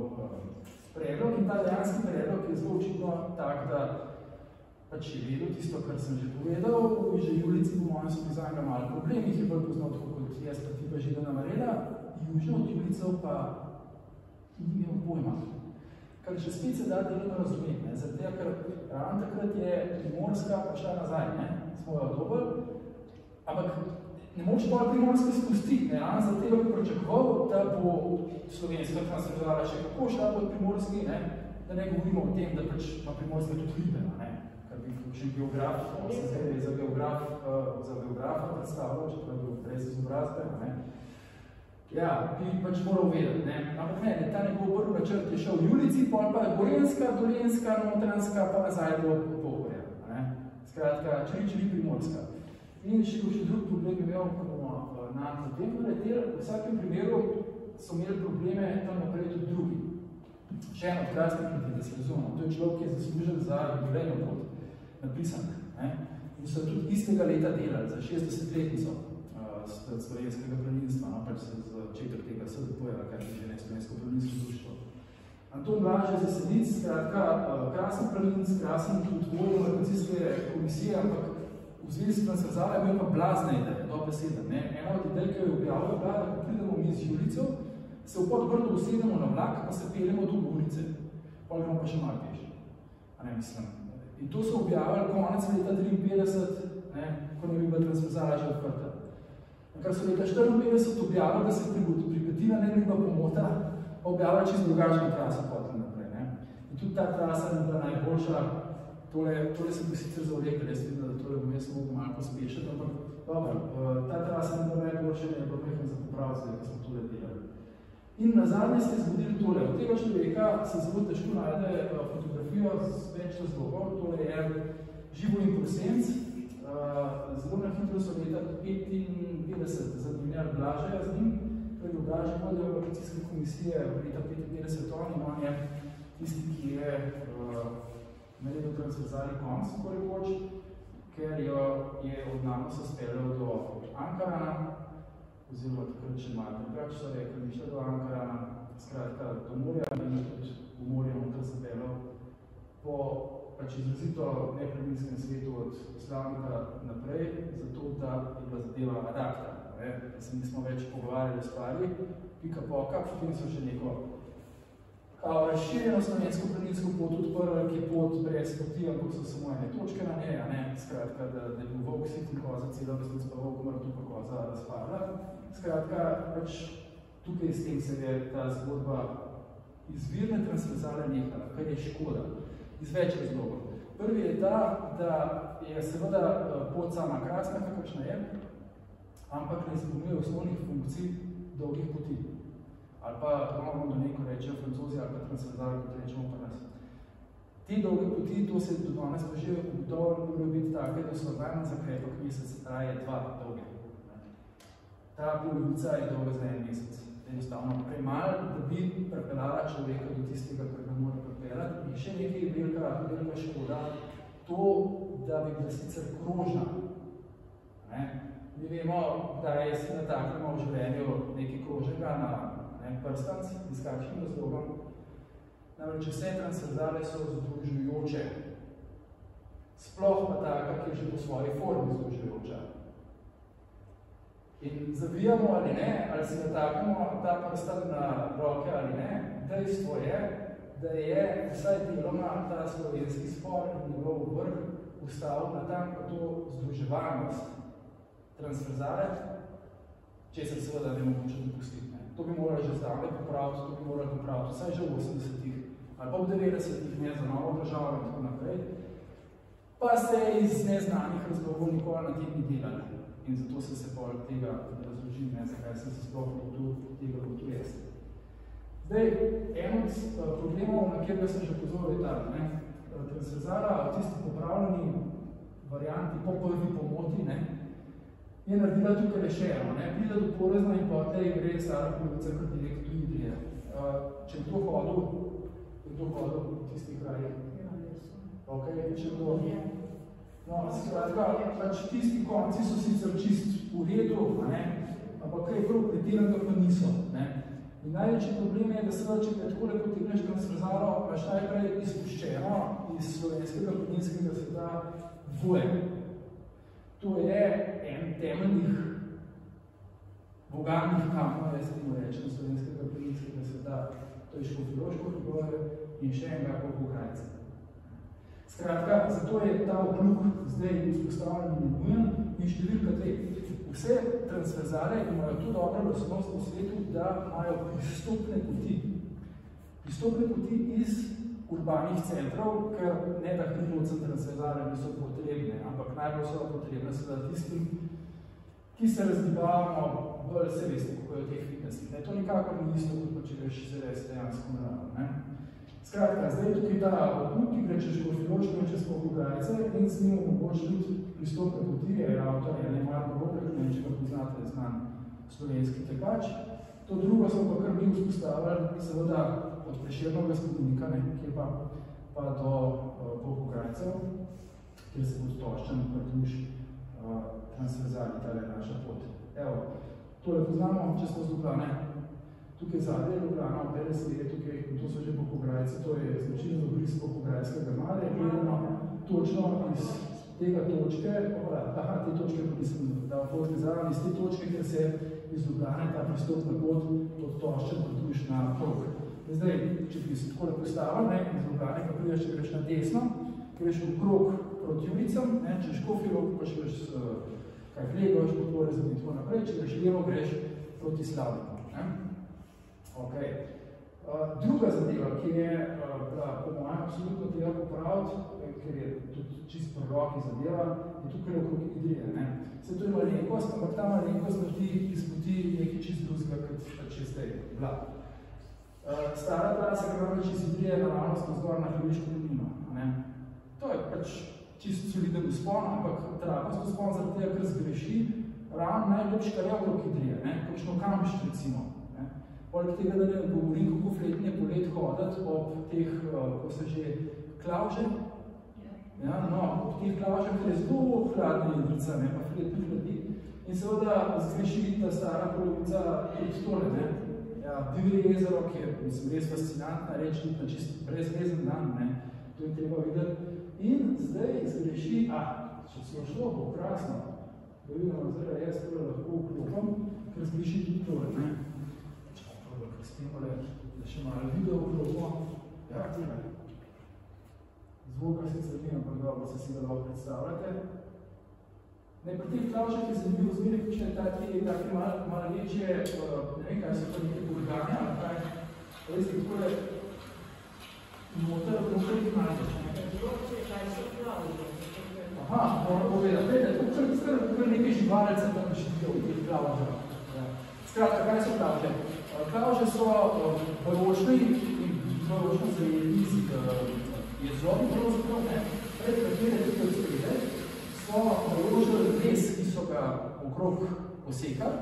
predlog. In ta dejanski predlog je zelo očitno tak, da pač je vedel tisto, kar sem že povedal, že Julici po mojem so prizajnega malo problem, jih je bolj poznal tako kot jaz, pa ti pa Židana Marela, južno od Julicov pa ni imel pojma. Kar še spet se da delno razumeti, zaradi tega, ker ravno takrat je Primorska prišla nazaj, smo jo dobili, ampak ne moč bolj Primorska spustiti, ravno zaradi tega bi pričakoval, da bo slovenska transverzala še kako šla pod Primorski, da ne govorimo o tem, da pač ima Primorska tudi hribe, kar bi še geograf, se zdaj za geografa predstavljal, če to je bil brez izobrazbe, ja, bi pač moral vedeti, ampak ne, ta njegov prvi načrt je šel v Julici, pol pa Gorenska, Dolenska, Notranska, pa nazaj do Pohorja, skratka, čiri Primorska. In še drug problem imel, ko bomo na tem naleteli, v vsakem primeru so imeli probleme tam naprej tudi drugi. Še en od krasnih ljudi, da se razumemo, to je človek, ki je zaslužen za jubilejno pot napisan. In so tudi istega leta delali, za 60-letnico slovenskega planinstva, pač z začetek tega SDP-ja, kaj je že slovensko planinsko društvo. Anton Blaž je zasedic, skratka, krasen planinc, krasen tudi vodjo markacijske komisije, ampak v zvezi s transverzala je bil pa blazna ideja, dobesedna. Ena od idej, ki jo je objavila, bila, da ko pridemo mi z Julicev, se v Podbrdo usedemo na vlak, pa se peljemo do Gorice. Pol gremo pa še malo peš. In to so objavili konec leta 53, ko ne bi bila transverzala že odprta. Kar so leta 54 objavili, da se Pripetina ne bi bila pomota, pa objavili čisto drugačna trasa potem naprej. In tudi ta trasa ni bila najboljša. Tole sem bi sicer zavlekal, jaz vidim, da tole bom jaz mogel malo pospešiti, ampak dobro, ta trasa ni bila najboljša, ne je bilo nekaj za popraviti, da smo tole delali. In nazadnje ste zgodili tole. Od tega človeka se zelo težko najde fotografijo z več razlogov. Tole je Živojin Prosenc. Zelo na hitro so leta 55 zadnjali Blažeja z njim. Torej Blaž je vodil markacijske komisije leta 55 on je tisti, ki je naredil transverzali konc, tako rekoč, ker jo je od Nanosa speljal do Ankarana, oziroma takrat še malo drugače so rekli, ni šla do Ankarana, skratka do morja, in tudi v morju noter zapeljal po pač izrazito nepleminskem svetu od od slavnika naprej, zato da je bila zadeva adapta. Da se nismo več pogovarjali o stvari, pika poka, potem so še neko razširjeno slovensko planinsko pot odprli, ki je pot brez poti, ampak so samo ene točke na njej, skratka, da je bil volk sit in koza celo resnic, pa volk mrtv pa koza razpadla. Skratka, pač tukaj s tem se je ta zgodba izvirne transverzale nehala, kar je škoda, iz več razlogov. Prvi je ta, da je seveda pot sama krasna, kakršna je, ampak ne izpolnjuje osnovnih funkcij dolgih poti. Ali pa, do neko rečejo francozi, ali pa transverzali, kot rečemo pa nas. Te dolge poti, to se do danes pa že ugotovilo, morajo biti take, da so najmanj za krepek mesec, traje 2 dolge. Ta polovica je dolga za 1 mesec. Enostavno premalo, da bi pripeljala človeka do tistega, kar ga mora pripeljati. In še nekaj velika škoda, to, da bi bila sicer krožna. Mi vemo, da je si natakljamo v življenju nekaj krožnega na prstanc, iz kakšnim razlogom. Namreč vse transverzale so združujoče. Sploh pa taka, ki je že po svoji formi združujoča. In zavijamo ali ne, ali si natakljamo ta prstan na roke ali ne, dejstvo je, da je vsaj deloma ta slovenski spor in njegov vrh ustavil na tam to združevanost transverzale, česar seveda ne mogoče dopustiti. To bi morali že zdavne popraviti, to bi morali popraviti vsaj že v 80-ih ali pa v 90-ih, ne za novo državo in tako naprej. Pa se iz neznanih razlogov nikoli na tem ni delali. In zato sem se pol tega razložil, zakaj sem se sploh tega hotel jesti. Zdaj, en od problemov, na kjer sem že pozoril, je ta, transverzala v tisti popravljeni varianti po prvi pomoti, je naredila tukaj rešeno. Pride do porezna in potlej gre stara polovica kar direkt do Idrije. Če kdo hodil v tistih krajih? Ok, če kdo? No, skratka, pač tisti konci so sicer čist v redu, ampak kaj prav pretiranega pa niso. In največji problem je, da seveda, če kaj takole potegneš transverzalo, pač najprej izpuščeno iz slovenskega planinskega sveta dvoje. To je en temeljnih vogalnih kamnov, jaz temu rečem, slovenskega planinskega sveta. To je Škofjeloško hribovje in še enega Polhograjca. Skratka, zato je ta okrog zdaj vzpostavljen in nujen in številka 2. Vse transverzale imajo to dobro lastnost v svetu, da imajo pristopne poti. Pristopne poti iz urbanih centrov, ker ne da hribovcem transverzale niso potrebne, ampak najbolj so potrebne seveda tistim, ki se razgibavamo, bolj se veste, kako je v teh fitnessih. To nikakor ni isto, kot če greš zares dejansko naravno. Skratka, zdaj tukaj ta odput, ki gre čez Škofjeloško in čez Polhograjce in z njim omogoči tudi pristopne poti, je avtor, je Marko Robrek, ne, če ga poznate, znan slovenski tekač. To drugo smo pa kar mi vzpostavili, seveda od Prešernovega spomenika, kjer pa do Polhograjcev, kjer se bo toščen prduš transverzali, tale naša pot. Evo, tole poznamo, če smo z Ljubljane. Tukaj zadnje je Ljubljana, v tele se je tukaj, in to so že Polhograjci, to je značilno obris Polhograjskega mare, gledamo točno iz tega točke, te točke, ki sem dal fotke zraven, iz te točke, kjer se iz Ljubljane ta pristopna pot odtoščen prduš na krog. Zdaj, če bi se takole postavil, iz Ljubljane, pa prideš, če greš na desno, greš v krog proti ulicam, če Škofjeloško, pa če greš kaj Flego, Škofjeloško in tako naprej, če greš levo, greš proti Slavniku. Okay. Druga zadeva, ki je bila po mojem absolutno treba popraviti, ker je tudi čist proroki zadeva, je tukaj okrog Idrije. Se to je malenkost, ampak ta malenkost naredi iz poti nekaj čist drugega, kot če zdaj bila. Stara trasa gre čez Idrije naravnost nazgor na Hrviško dolino. To je pač čist soliden vzpon, ampak trapast vzpon zaradi tega, ker zgreši ravno najlepši kar je okrog Idrije, kakšno Kamšč recimo. Poleg tega, da ne govorim, kako fletni je polet hoditi ob teh, ko se že klavže, ob teh klavžah, ker je zelo hladna jedrica, pa fletni hladi. In seveda zgreši ta stara polovica tudi tole, Divje jezero, ki je, mislim, res fascinantna reč, tudi na čist brezvezen dan, to je treba videti. In zdaj zgreši, če se šlo, bo krasno. Da vidimo, zdaj jaz tole lahko vklopam, ker zbriši tudi tole, ne? Čakaj, ker s tem ali, da še malo video vklopam. Ja, tega. Zvoka sicer ni, ampak dobro, se si ga lahko predstavljate. Ne, pri teh klavžah je zanimivo zmeri, če je taki malo večje, ne vem, kaj so pa nekaj povrganja, ali kaj, res je takole noter, konkretni malo, Kaj so klavže? aha, moram povedati, kar nekaj živalcev tam živijo v teh klavžah. Skratka, kaj so klavže? Klavže so baročni in baročno zajedni jezovi, pravzaprav, pred katere tukaj sprede, so naložili les, ki so ga okrog posekali,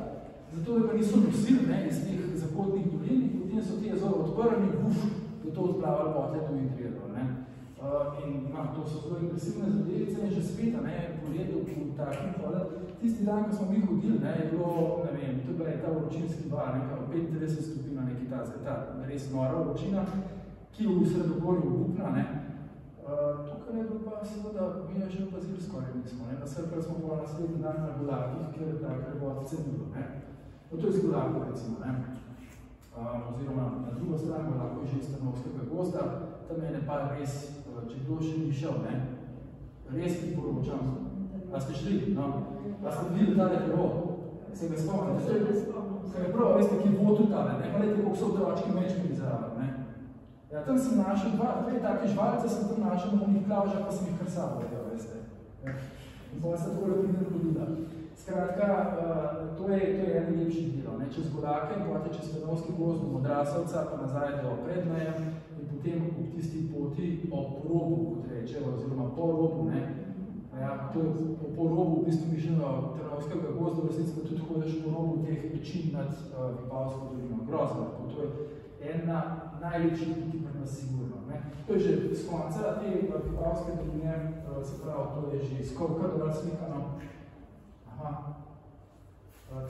zato da ga niso nosili iz teh zakotnih dolin in potem so te jezove odprli in do to odplavali potle do Idrijero. In to so zelo impresivne zadevice in že sveta, po letu, v takih vodah. Tisti dan, ko smo mi hodili, je bilo, ne vem, to je ta vročinski bar, 95 stopinj, nekaj ta res nora vročina, ki je v sredogorju obupna. Tukaj je bilo pa seveda, mi je že opazili skoraj nismo, nasrkali smo pa naslednji dan na Golakih, kjer je tak rebotice ni bilo. To je z Golakov, recimo, oziroma na drugo stran Golakov je že iz Trnovskega gozda, tam je nepar res, če kdo še ni šel, res priporočam. A ste šli? A ste videli tale prevod? Se ga spomnite? Se ga prav, veste, ki vod v tale, pa lete, koliko so otročki mečkali zraven. Ja, tam sem našel dve take žvalce, sem tam našel na onih klavžah, pa sem jih kar sabo vedel, veste. In pa se takole pridem podila. Skratka, to je eno lepših delov. Čez Golake, potem čez Trnovski gozd, do Modrasovca, pa nazaj do Predmejem in potem ob tisti poti ob robu, kot rečejo, oziroma po robu. To je po robu, v bistvu mišljeno Trnovskega gozda, v resnici pa tudi hodeš po robu teh pečin nad Vipavsko dolino. Grozno, to je ena najlepših poti pri nas sigurno. To je že z konca te Vipavske doline, se pravi, to je že skoraj kar slikano. Aha,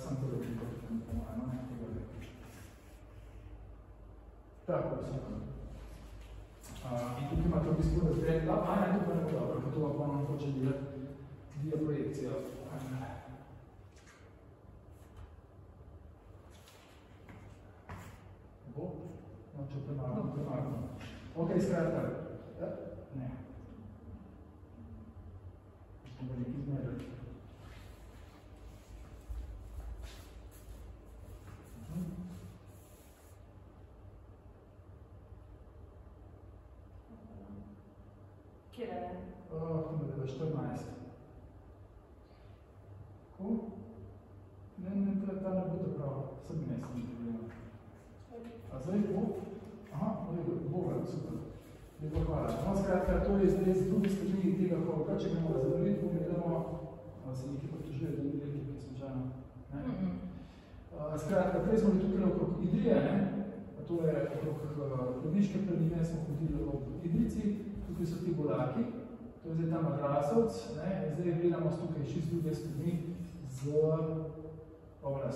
sem to rekel, pomajno, tega rekel. Tako, super. In tukaj imate v bistvu razred, tukaj ne bo dobro, ker to pa nam hoče delati diaprojekcijo. Bo? No, če premagno. Ok, skratka. Ne. Smo ga nekaj zmerili. Kjer je? Da je 14. Tako? Ne, ta ne bo prav. Sem ne problema. A zdaj bo? Aha, bo, super. Lepo hvala. No, skratka, to je zdaj z drugi strani tega kroga, če gremo zavrniti, pogledamo, se nekaj potožuje, da ni nekaj slučajno. Skratka, prej smo bili tukaj okrog Idrije, to je okrog Klodiške planine, smo hodili ob Idrici, tukaj so ti Golaki, to je zdaj ta Madrasovc, zdaj gledamo tukaj še z druge strani z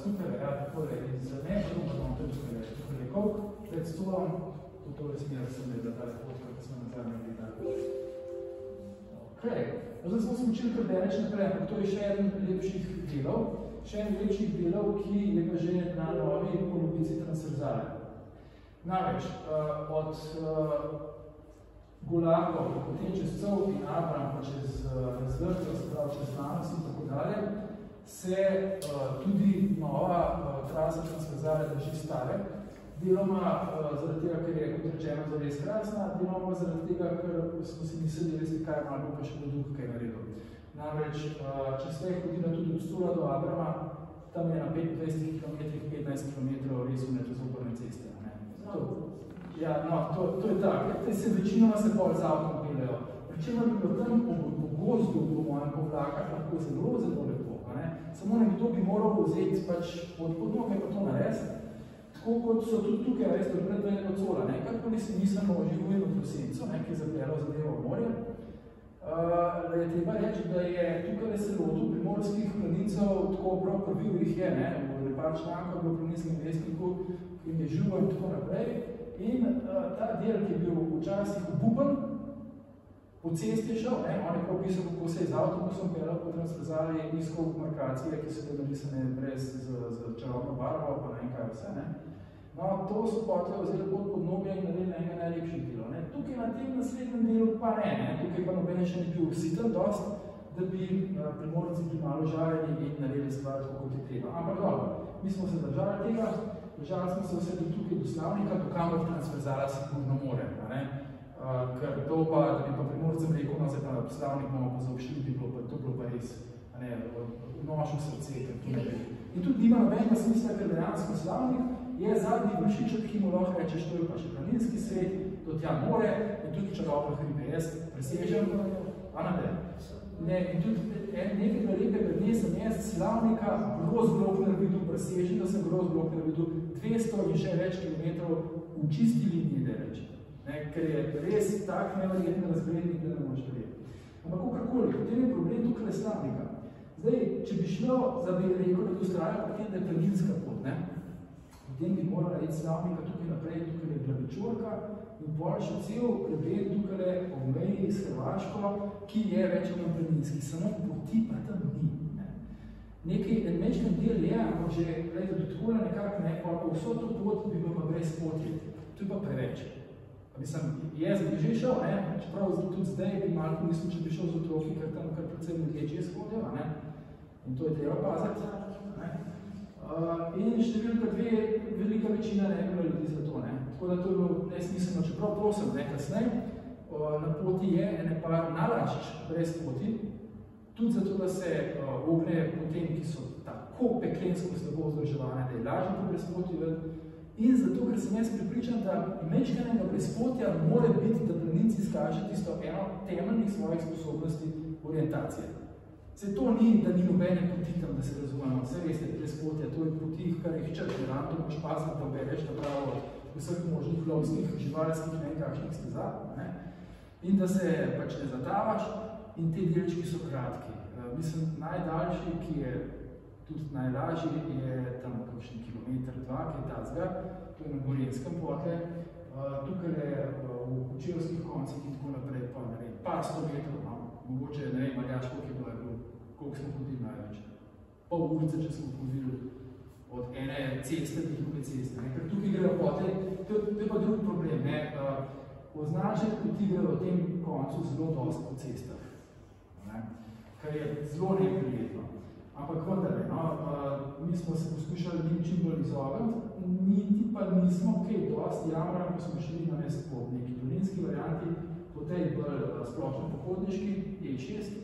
tukaj, takole iz tukaj je Kovk, pred stolom, to je smer, sem vedela ta fotka, ki smo na zadnje gledali. Ok, zdaj smo se učili kar deleč naprej, ampak to je še eden lepših delov, ki je pa že na novi polovici Transverzale. Namreč, od Golakov, potem čez Cov in Abram, pa čez Zvrco, se pravi čez Znanost in tako dalje, se tudi nova trasa Transverzale drži stare. Deloma zaradi tega, ker je kot rečeno zares krasna, deloma zaradi tega, ker smo si mislili, veste kaj, malo pa še bo drug kaj naredil. Namreč, če ste hodila tudi od Stola do Abrama, tam je na 25 km, 15 km res nečezoporne ceste. Ja, no, to je tak. Se večinoma se bolj z avtom gledajo. Pričemer bi bilo tam po gozdu, po mojem povlakah, lahko zelo lepo. Samo nekdo bi moral vzeti pod noge pa to narediti. Tako kot so tudi tukaj, veste, pred od Cola. Kakoli se nisem oživil v Prosencu, ki je zapeljal zadevo v morje, je treba reči, da je tukaj se lotil primorskih planincev, tako prav prvil jih je, v Leparčnjaku, v planinskem vestniku, ki jim je živo in tako naprej. In ta del, ki je bil včasih obupen, Po cesti je šel, on je prav pisal, kako se je z avtobusom pelal po transverzali iskal markacije, ki so bile narisane brez z čarobno barvo, pa ne vem kaj vse. No, to so potle vzeli pod podnobja in naredili enega najlepših delov. Tukaj na tem naslednjem delu pa ne. Tukaj pa noben še ni bil usiten dost, da bi Primorci primalo žarili in naredili stvar tako, kot je treba. Ampak dobro, mi smo se držali tega, držali smo se vse do tukaj do Slavnika, do kamor transverzala sigurno more. Ker to pa, da bi pa Primorcem rekel, no, zdaj pa Slavnik bomo pa zaobšli, bi bilo pa, to bilo pa res, v nošu srce, ker to ne ve. In tudi nima nobenega smisla, ker dejansko Slavnik je zadnji vršiček, ki mu lahko rečeš, to je pa še planinski svet, do tja more in tudi čarobno hribe. Jaz presežem, in tudi nekega lepega dne sem jaz Slavnika Grozglokner videl presežen, da sem Grozglokner videl 200 in še več kilometrov v čisti liniji deleč. Ker je res tak neverjetno razglednik, da ne moč verjeti. Ampak kakorkoli, potem je problem tukaj Slavnika. Zdaj, če bi šlo, da bi rekel, da bi ustrajal potem, da je planinska pot, potem bi morala iti Slavnika tukaj naprej, tukaj je Glavičorka in pol še cel hrebet tukaj ob meji s Hrvaško, ki je več ali manj planinski, samo poti pa tam ni. En mečken del je, ampak že do takole nekako pa vso to pot bi bilo pa brez poti. To je pa preveč. Jaz bi že šel, čeprav tudi zdaj bi malo mislim, če bi šel z otroki, ker tam kar predvsem ljudje čez hodijo, in to je treba paziti. In številka 2, velika večina ne bila ljudi za to. Tako da to je bilo nesmiselno, čeprav prosim, kasnej, na poti je ene par nalašč brez poti, tudi zato, da se ogne potem, ki so tako peklensko slabo vzdrževane, da je lažje po brezpoti, in zato, ker sem jaz pripričan, da mečkanega brezpotja mora biti, da planinci izkaže tisto eno temeljnih svojih sposobnosti orientacije. Se to ni, da ni nobene poti tam, da se razumemo. Vse veste, brezpotja, to je poti, kar jih črti, to boš pasno pa bereš napravo vseh možnih lovskih, živalskih, ne kakšnih stezat, in da se pač ne zatavaš, in te delčki so kratki. Mislim, najdaljši, ki je tudi najlažji, je tam kakšen kilometer, 2, ki je tazga, to je na Gorenskem potle, tukaj je v Kočevskih koncih in tako naprej, pa ne vem, par 100 metrov, mogoče, ne vem, Maljač, koliko smo hodili največ. Pol urice, če smo hodili od ene ceste do druge ceste. Ker tukaj grejo pote, to je pa drug problem. Označek poti grejo v tem koncu zelo dosti po cestah, kar je zelo neprijetno. Ampak vendarle, mi smo se poskušali njim čim bolj izogniti, niti pa nismo kaj dosti jamrali, ko smo šli na mest po neki dolinski varianti, po tej bolj splošno pohodniški E6,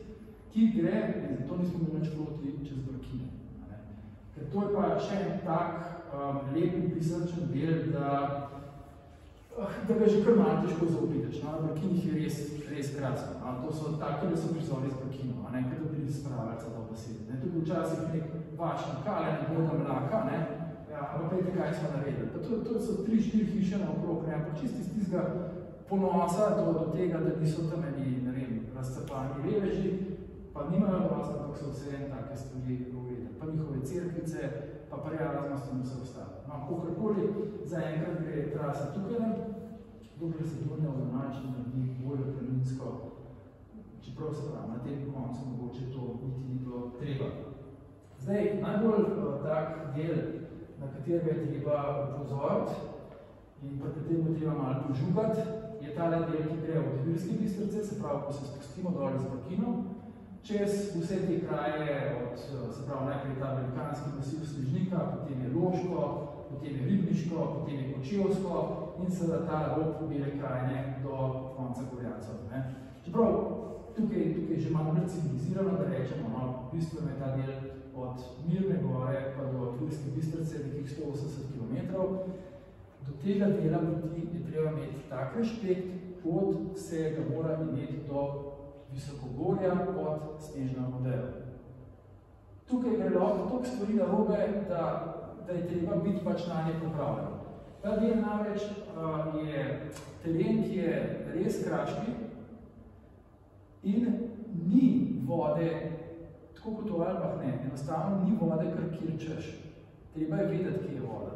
ki gre, in zato nismo imeli več proti čez Brkine. Ker to je pa še en tak lep in pisarčen del, da ga že kar malo težko zaobideš. Na Brkinih je res krasno. To so tako, da so prizori z Brkino, ker da bili spravljati do besede. To je bil včasih nek vačna kale, ne boda mlaka, ampak pejte, kaj smo naredili. To so 3-4 hiše naokrog, ampak čisti iz tistega ponosa do tega, da niso tam eni, ne vem, razcepani reveži, pa nimajo dosti, ampak so vse take stvari uvedeli. Pa njihove cerkvice, pa raznost in vse ostalo. Kakorkoli, zaenkrat gre trasa tukaj, dokler se to ne označi, naredi bolj planinsko, čeprav se pravi, na tem koncu mogoče to niti ni bilo treba. Zdaj, najbolj tak del, na katerega je treba upozoriti in pa katerega je treba malo požugati, je tale del, ki gre od Ilirske Bistrice, se pravi, ko se spustimo dol iz Brkinov, čez vse te kraje, se pravi, najprej ta velikanski masiv Snežnika, potem je Loško, potem je Ribniško, potem je Kočevsko in seveda ta rob Bele krajine do konca Gorjacov. Čeprav tukaj že malo civilizirano, da rečemo, bistveno je ta del od Mirne gore pa do Ilirske Bistrice, nekih 180 km. Do tega dela poti je treba imeti tak respekt, pot se ga mora imeti do Visokogorja pod Snežno Modejo. Tukaj gre lahko toliko stvari narobe, da je treba biti pač na nje popravljen. Ta del namreč je teren, ki je res kraški in ni vode, tako kot v Alpah ne, enostavno ni vode, kar kjer češ. Treba je vedeti, kje je voda.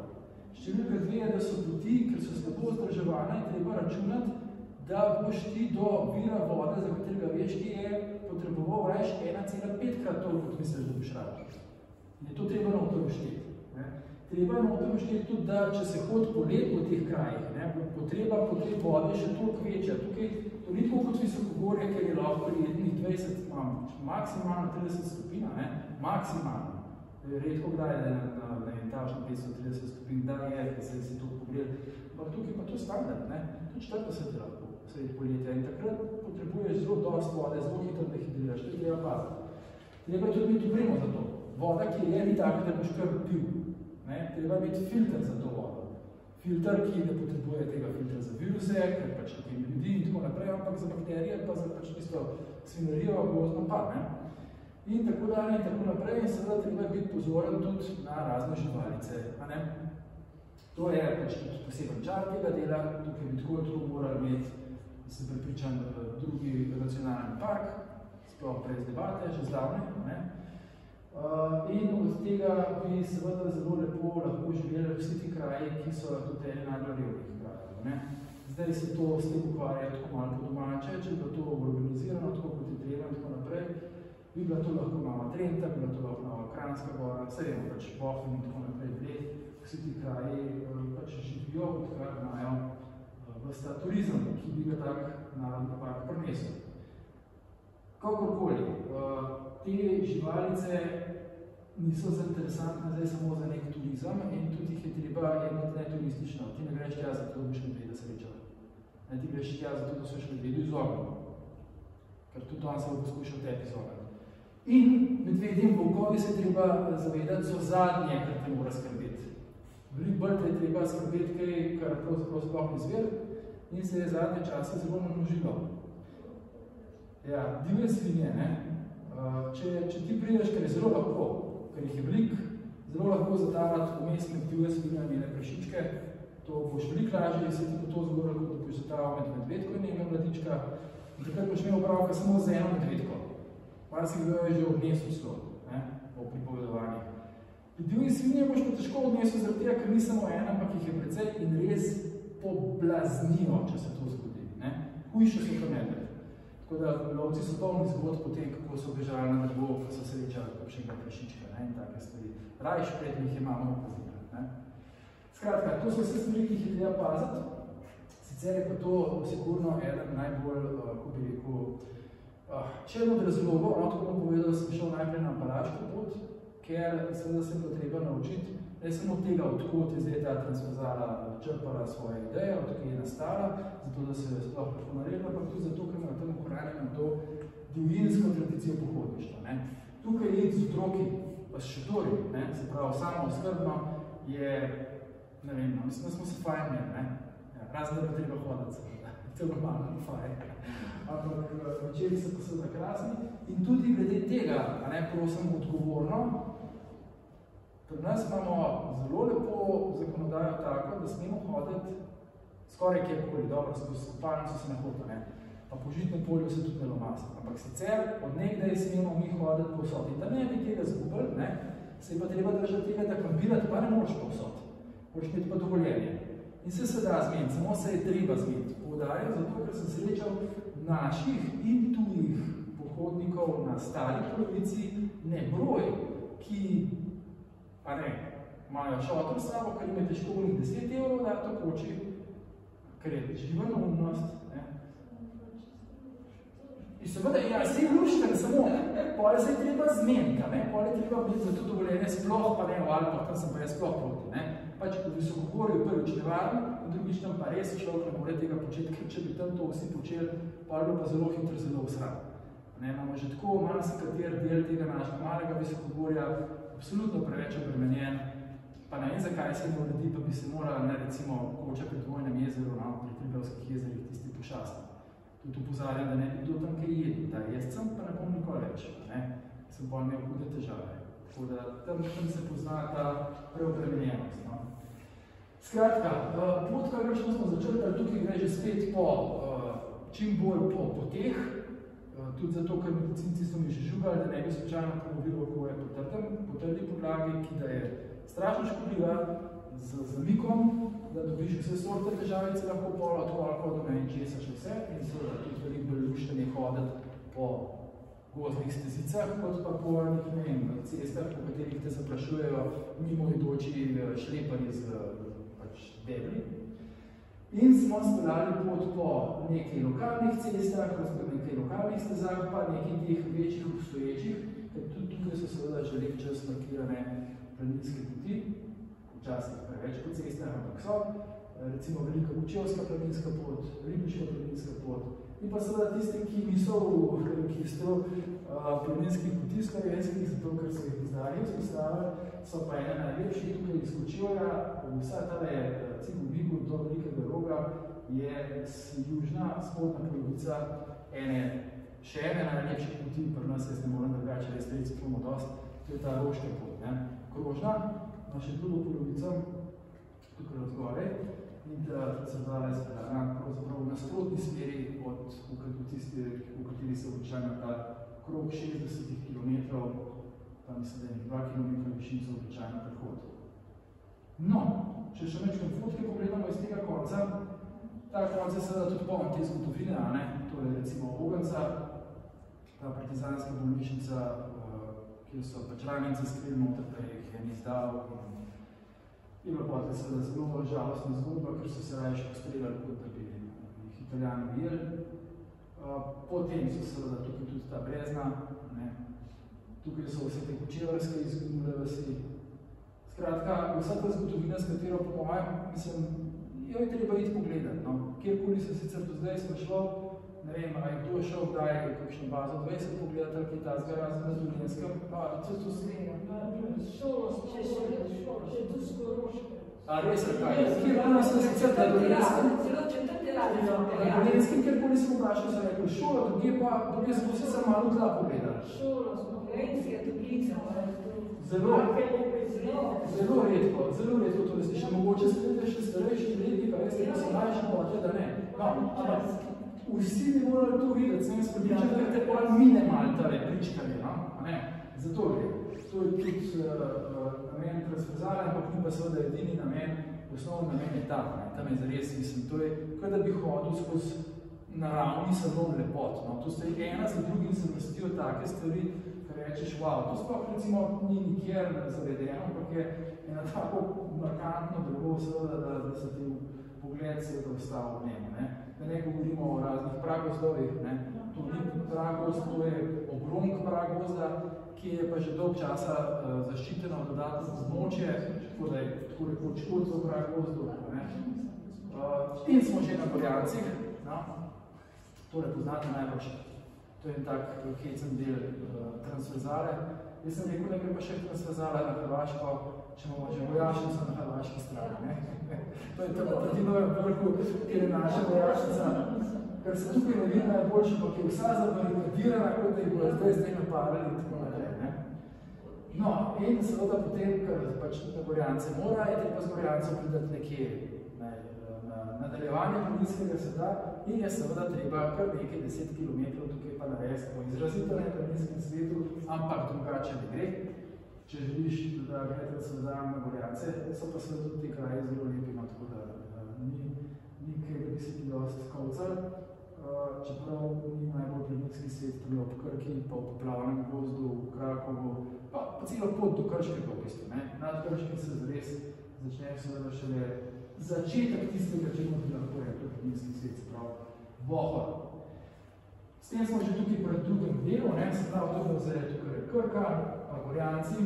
Številka 2 je, da so poti, ker so slabo vzdrževane, treba računati, da boš ti do vira vode, za katerega veš, ki je potreboval reč 1,5-krat toliko, kot misliš, da boš rabil. In je to treba noter ušteti. Treba je noter ušteti tudi, da če se hodi po letu v teh krajih, potreba vode še toliko večja. Tukaj to ni tako kot visokogorje, ker je lahko letnih 20, maksimalno 30 stopina, maksimalno. Redko kdaj je na etažno 530 stopin, da je, da se si to pogledali. Ampak tukaj pa to standard, tudi 40 lahko sredi poletja. In takrat potrebuješ zelo dosti vode, zelo hitro dehidriraš, to je treba paziti. Treba tudi imeti opremo za to. Voda, ki je ni taka, da boš kar pil. Treba imeti filter za to vodo. Filter, ki ne potrebuje tega filtra za viruse, ker pač nekaj ljudi in tako naprej, ampak za bakterije pa za pač tisto svinarijo gozno pa. In tako dalje in tako naprej. In seveda treba biti pozoren tudi na razne živalice. To je pač tudi poseben čar tega dela, tukaj bi tako morali imeti, da se prepričam, drugi racionalni park, sploh brez debate, že zdavne. In od tega bi seveda zelo lepo lahko živeli vsi ti kraji, ki so tudi eni najbolj revnih krajev. Zdaj se to s tem ukvarja tako malo po domače, če bi to organizirano, tako kot je treba in tako naprej, bi bila to lahko Nova Trenta, bi bila to lahko Nova Kranjska gora, vse vemo, pač Bohinj in tako naprej, Bled, vsi ti kraji pač živijo, odkar imajo vsta turizem, ki bi ga tak narodni park prinesel. Kakorkoli, te živalice niso zainteresantne zdaj samo za nek turizem in tudi jih je treba imeti neturistično. Ti ne greš tja zato, da boš medveda srečal. Ti greš tja zato, da so še medvedu izognil. Ker tudi on se bo poskušal tebi izogniti. In medvedi in volkovi se treba zavedati, so zadnje, kar te mora skrbeti. Veliko bolj te je treba skrbeti kaj, kar pravzaprav sploh ni zver in se je zadnje čase zelo namnožilo. Ja, divje svinje, če ti prideš, ker je zelo lahko, ker jih je veliko, zelo lahko zatavati vmes med divje svinje in prašičke, to boš veliko lažje, se ti bo to zgodilo, kot da boš zataval med medvedko in njega mladička, in takrat boš imel opravka samo z eno medvedko. Par si ga je že odnesel celo, po pripovedovanjih. Divje svinje boš pa težko odnesel zaradi tega, ker ni samo ena, ampak jih je precej in res poblaznijo, če se to zgodi. Hujše so pa medved. Tako da lovci so polni zgodb po tem, kako so bežali na drvo, ko so srečali kakšnega prašička in take stvari. Rajš pred njih je mama opazila. Skratka, to so vse stvari, ki jih je treba paziti. Sicer je pa to sigurno eden najbolj, kako bi rekel, če od razlogov, tako bom povedal, da sem šel najprej na Apalaško pot, ker seveda sem bilo treba naučiti, ne samo tega, odkot je zdaj ta transverzala črpala svoje ideje, odkot je nastala, zato da se je sploh lahko naredila, pa tudi zato, ker ima tam ohranjeno to divjinsko tradicijo pohodništva. Tukaj iti z otroki, pa s šotori, se pravi, samo skrbno je, ne vem, mislim, da smo se fajn imeli, razen da pa treba hoditi, to je normalno, fajn. Ampak večeri so pa seveda krasni in tudi glede tega, prosim, odgovorno, pri nas imamo zelo lepo zakonodajo tako, da smemo hoditi skoraj kjerkoli, dobro, skozi kopalnico se ne hodi, pa po žitnem polju se tudi ne lomasi. Ampak sicer od nekdaj smemo mi hoditi povsod. In da ne bi tega zgubili, se je pa treba držati tega, da kampirati pa ne moraš povsod. Moraš imeti pa dovoljenje. In se da zmeniti, samo se je treba zmeniti. Poudarjam zato, ker sem srečal naših in tujih pohodnikov na stari polovici nebroj, ki pa ne, imajo šotor s sabo, ker jim je težko v njih 10 evrov, da to koči, ker je živa neumnost. In seveda, ja, si lušten, samo, pole se je treba zmeniti, pole je treba biti za to dovoljenje sploh, pa ne v Alpah, tam sem pa jaz sploh proti, pač v visokogorju prvič nevarno, in drugič tam pa res človek ne more tega početi, ker če bi tam to vsi počeli, pa bi pa zelo hitro zelo usrati. Imamo že tako malo se kater del tega našega malega visokogorja, absolutno preveč obremenjen, pa ne vem, zakaj se jim uredi, pa bi se morala, recimo, koča pri Dvojnem jezeru, pri Triglavskih jezerih, tisti pošasti. Tudi upozarjam, da ne bi kdo tam kaj jedel, da jezcem, pa ne bom nikoli več, sem bolj imel hude težave. Tako da tam se pozna ta preobremenjenost. Skratka, pot, kakršno smo začrtali, tukaj gre že spet po čim bolj po poteh, tudi zato, ker medicinci so mi že žugali, da ne bi slučajno ponovilo, ko je po trdi podlagi, ki da je strašno škodljiva z zamikom, da dobiš vse sorte težavice, lahko pol od koliko do meni česa še vse in seveda tudi veliko bolj luštenje hoditi po gozdnih stezicah, kot pa po cestah, po katerih te zaprašujejo mimoidoči šleparji z debli. In smo speljali pot po nekaj lokalnih cestah, nekaj lokalnih stezah, pa nekaj teh večjih obstoječih, ker tudi tukaj so seveda že lep čas markirane planinske poti, včasih preveč po cestah, ampak so, recimo Velika Bučevska planinska pot, Ribniška planinska pot, in pa seveda tisti, ki niso v registru planinskih poti slovenskih, zato ker so jih izdali vzpostavili, so pa ene najlepših tukaj izkočijoja, vsa tale Cigovigu do Velikega Roga je južna spodna polovica še ene najlepših poti, pri nas jaz ne moram drugače, res reci plomo dost, to je ta Roška pot, krožna, ima še drugo polovico, tukaj razgore, in da se zdala izpeljana pravzaprav v nasprotni smeri od v kateri se običajno ta krog 60 km, pa mislim, da je 2 km višin so običajno prehod. No, če še nekaj fotke pogledamo iz tega konca, ta konc je seveda tudi poln te zgodovine, to je recimo Oganca, ta partizanska bolnišnica, kjer so pač ranjence skrili noter, da jih je izdal. In pa je seveda zelo žalostna zgodba, ker so se raje postreljali, kot da bi jih Italijani ujeli. Potem so seveda tukaj tudi ta Brezna, tukaj so vse te kočevarske izginule vasi. Skratka, vsa ta zgodovina, s katero po mojem, mislim, jo je treba iti pogledati. Kjerkoli se sicer do zdaj sprašval, ne vem, a je kdo šel kdaj kakšno bazo 20 pogledati, ali kaj ta zgarazen na Dolenjskem, pa vse to slijem. Še tu skoroške. A res, kaj? Kjerkoli se sicer na Dolenjskem? Celo četrti radi. Na Dolenjskem, kjerkoli smo vprašali, so rekli šola, druge pa, druge smo se samo malo tla pogledali. Šola smo, Grenske, Dublica. Zelo redko, to resnično. Mogoče ste še starejši letnik, a res nekaj so najši hoče, da ne. Vsi bi morali to videti, sem jaz pripričan, ker te pol mine malo tale pričkanje, zato gre. To je tudi namen transverzalen, ampak ni pa seveda edini namen, osnovni namen je ta, tam je zares, mislim, to je, kot da bi hodil skozi naravni salon lepot. To ste ena za drugim se vrstijo take stvari, kar rečeš, wow, to sploh recimo ni nikjer zavedeno, ampak je ena tako markantno drugo seveda, da se ti pogled seveda ostalo v njemu. Da ne govorimo o raznih pragozdovih, to ni pragozd, to je ogromk pragozda, ki je pa že dolg časa zaščiteno dodatno območje, tako da je tako rekoč kot v pragozdu. In smo že na Gorjancih, torej poznate najbolj, to je en tak hecen del transverzale. Jaz sem rekel, nekaj pa še transverzala na Hrvaško, če imamo že vojašnico na hrvaški strani. To je tako Trdinovem vrhu, kjer je naša vojašnica, ker se tukaj ne vidi najboljše, pa ki je vsa zabarikadirana, kot da jih bo zdaj napadali in tako naprej. No, in seveda potem, ker pač na Gorjance mora, je treba z Gorjancem pridati nekje na nadaljevanje planinskega sveta in je seveda treba kar nekaj 10 km tukaj pa narediti po izrazito neplaninskem svetu, ampak drugače ne gre. Če želiš, da gledate transverzalno na Gorjance, so pa seveda tudi ti kraji zelo lepi, tako da ni kaj, da bi se ti dosti skovcal, čeprav ni najbolj planinski svet, tudi ob Krki, pa v poplavnem gozdu, v Krakovu, pa celo pot do Krškega v bistvu. Nad Krški se zares začne seveda šele začetek tistega, če bi lahko rekel, planinski svet, se pravi Bohor. S tem smo že tukaj pred drugim delu, se pravi, to je zdaj tukaj Krka, Gorjanci,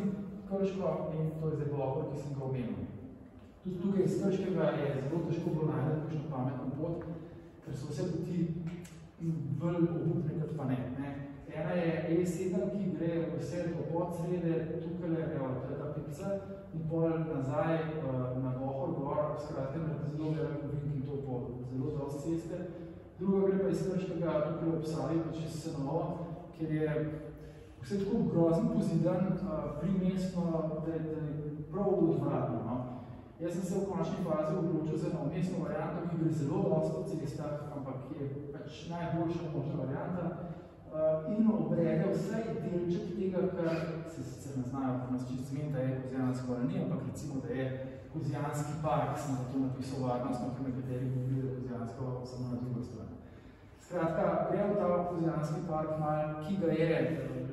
Krško in to je zdaj Bohor, ki sem ga omenil. Tudi tukaj iz Krškega je zelo težko bilo najti kakšno pametno pot, ker so vse poti bolj obupne kot pa ne. Ena je E7, ki gre vse do podsrede, tukaj je ta pica in pol nazaj na Bohor, gor, skratka, zelo velik ovink in to po zelo dosti ceste. Druga gre pa iz Krškega, tukaj v Savi, pa čez Senovo, kjer je vse tako grozno pozidan, primestno, da je prav odvratno. Jaz sem se v končni fazi odločil za eno mestno varianto, ki gre zelo dosti po cestah, ampak je pač najboljša možna varianta in obrede vsaj delček tega, kar se sicer ne znajo, pa nas čist cementa je, kozjana skoraj ni, ampak recimo, da je Kozijanski park, sem to napisal varnostno, ker nekateri govorijo, da je Kozijansko samo na drugo stran. Skratka, gremo ta Kozijanski park malo, ki ga je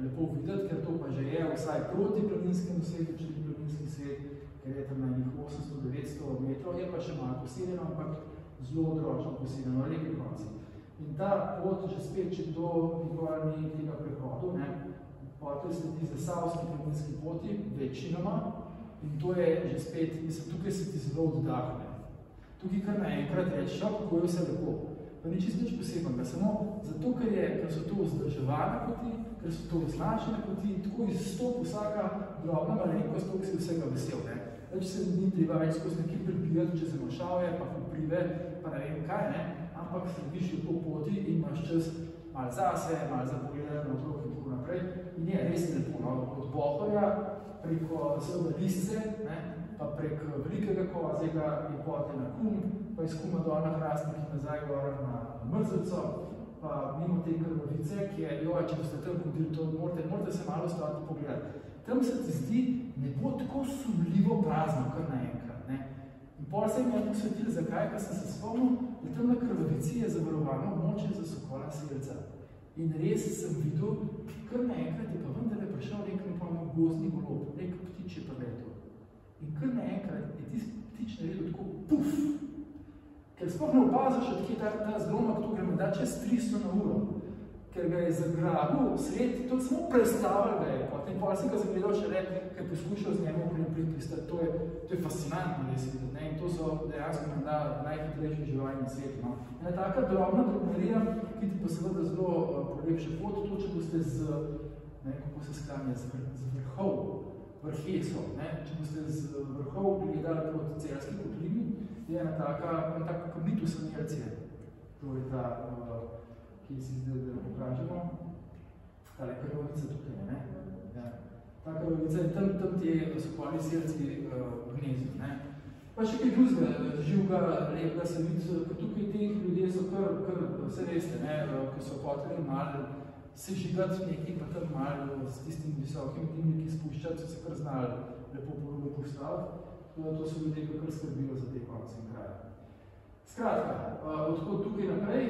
lepo videti, ker to pa že je vsaj proti planinskemu svetu, če ni planinski svet, ker je tam na njih 800-900 metrov, je pa še malo poseljeno, ampak zelo odročno poseljeno, lepi konci. In ta pot, že spet, če kdo nikoli ni tega prehodu, potem sledi zasavski planinski poti, večinoma, in to je že spet, mislim, tukaj se ti zelo oddahne. Tukaj kar naenkrat reči, kako je vse lepo. Pa ni čisto nič posebenega, samo zato, ker so to vzdrževane poti, ker so to označene poti, tako izstop vsaka drobna malenkost, toliko si vsega vesel. Če se ni treba več skozi nekaj pribijati, če se mašavje, pa poprive, pa ne vem kaj, ampak slediš po poti in imaš čas malo zase, malo za pogledati na otrok in tako naprej. In je res lepo, od Bohorja preko seveda Lisce, pa prek Velikega Kozjega in potem na Kum, pa iz Kuma dol na Hrastnik in nazaj gor na Mrzlico, pa mimo te Krvavice, ki je, če boste tam hodili, to morate se malo staviti pogledati. Tam se ti zdi, ne bo tako sumljivo prazno, kar naenkrat. In pol se mi je posvetil, zakaj, ker sem se spomnil, da tam na Krvavici je zavarovano območje za sokola selca. In res sem videl, kar naenkrat je pa vendarle prišel nek gozdni golob, nek ptič je pa letel. In kar naenkrat je tisti ptič naredil tako puf, ker sploh ne opaziš, odkje ta zlomek tu gremo da čez 300 na uro, ker ga je zagrabil sred, to samo predstavljal ga je, potem pa sem ga zagledal še le, ker poskušal z njemu pristati, to je fascinantno, res videti, in to so dejansko najhitrejši živali na svetu. Ena taka drobna drobnerija, ki ti pa seveda zelo polepše pot, to če boste kako se sklanja, z vrhov, vrheso, če boste z vrhov gledali proti Celjski kotlini, je ena taka kamnitus inercije. To je ta, ki si zdaj pokažemo, tale Krvavica tukaj, ta Krvavica in tam te sokoli selci gnezdi. Pa še kaj drugega, živega, lepega se vidi, ker tukaj teh ljudje so kar vse veste, ki so potrebni malo se žigati nekaj, pa tam malo s tistim visokim dimniki spuščati, so se kar znali lepo podobno postaviti. To so ljudje, ki kar skrbijo za te konce in kraje. Skratka, odhod tukaj naprej,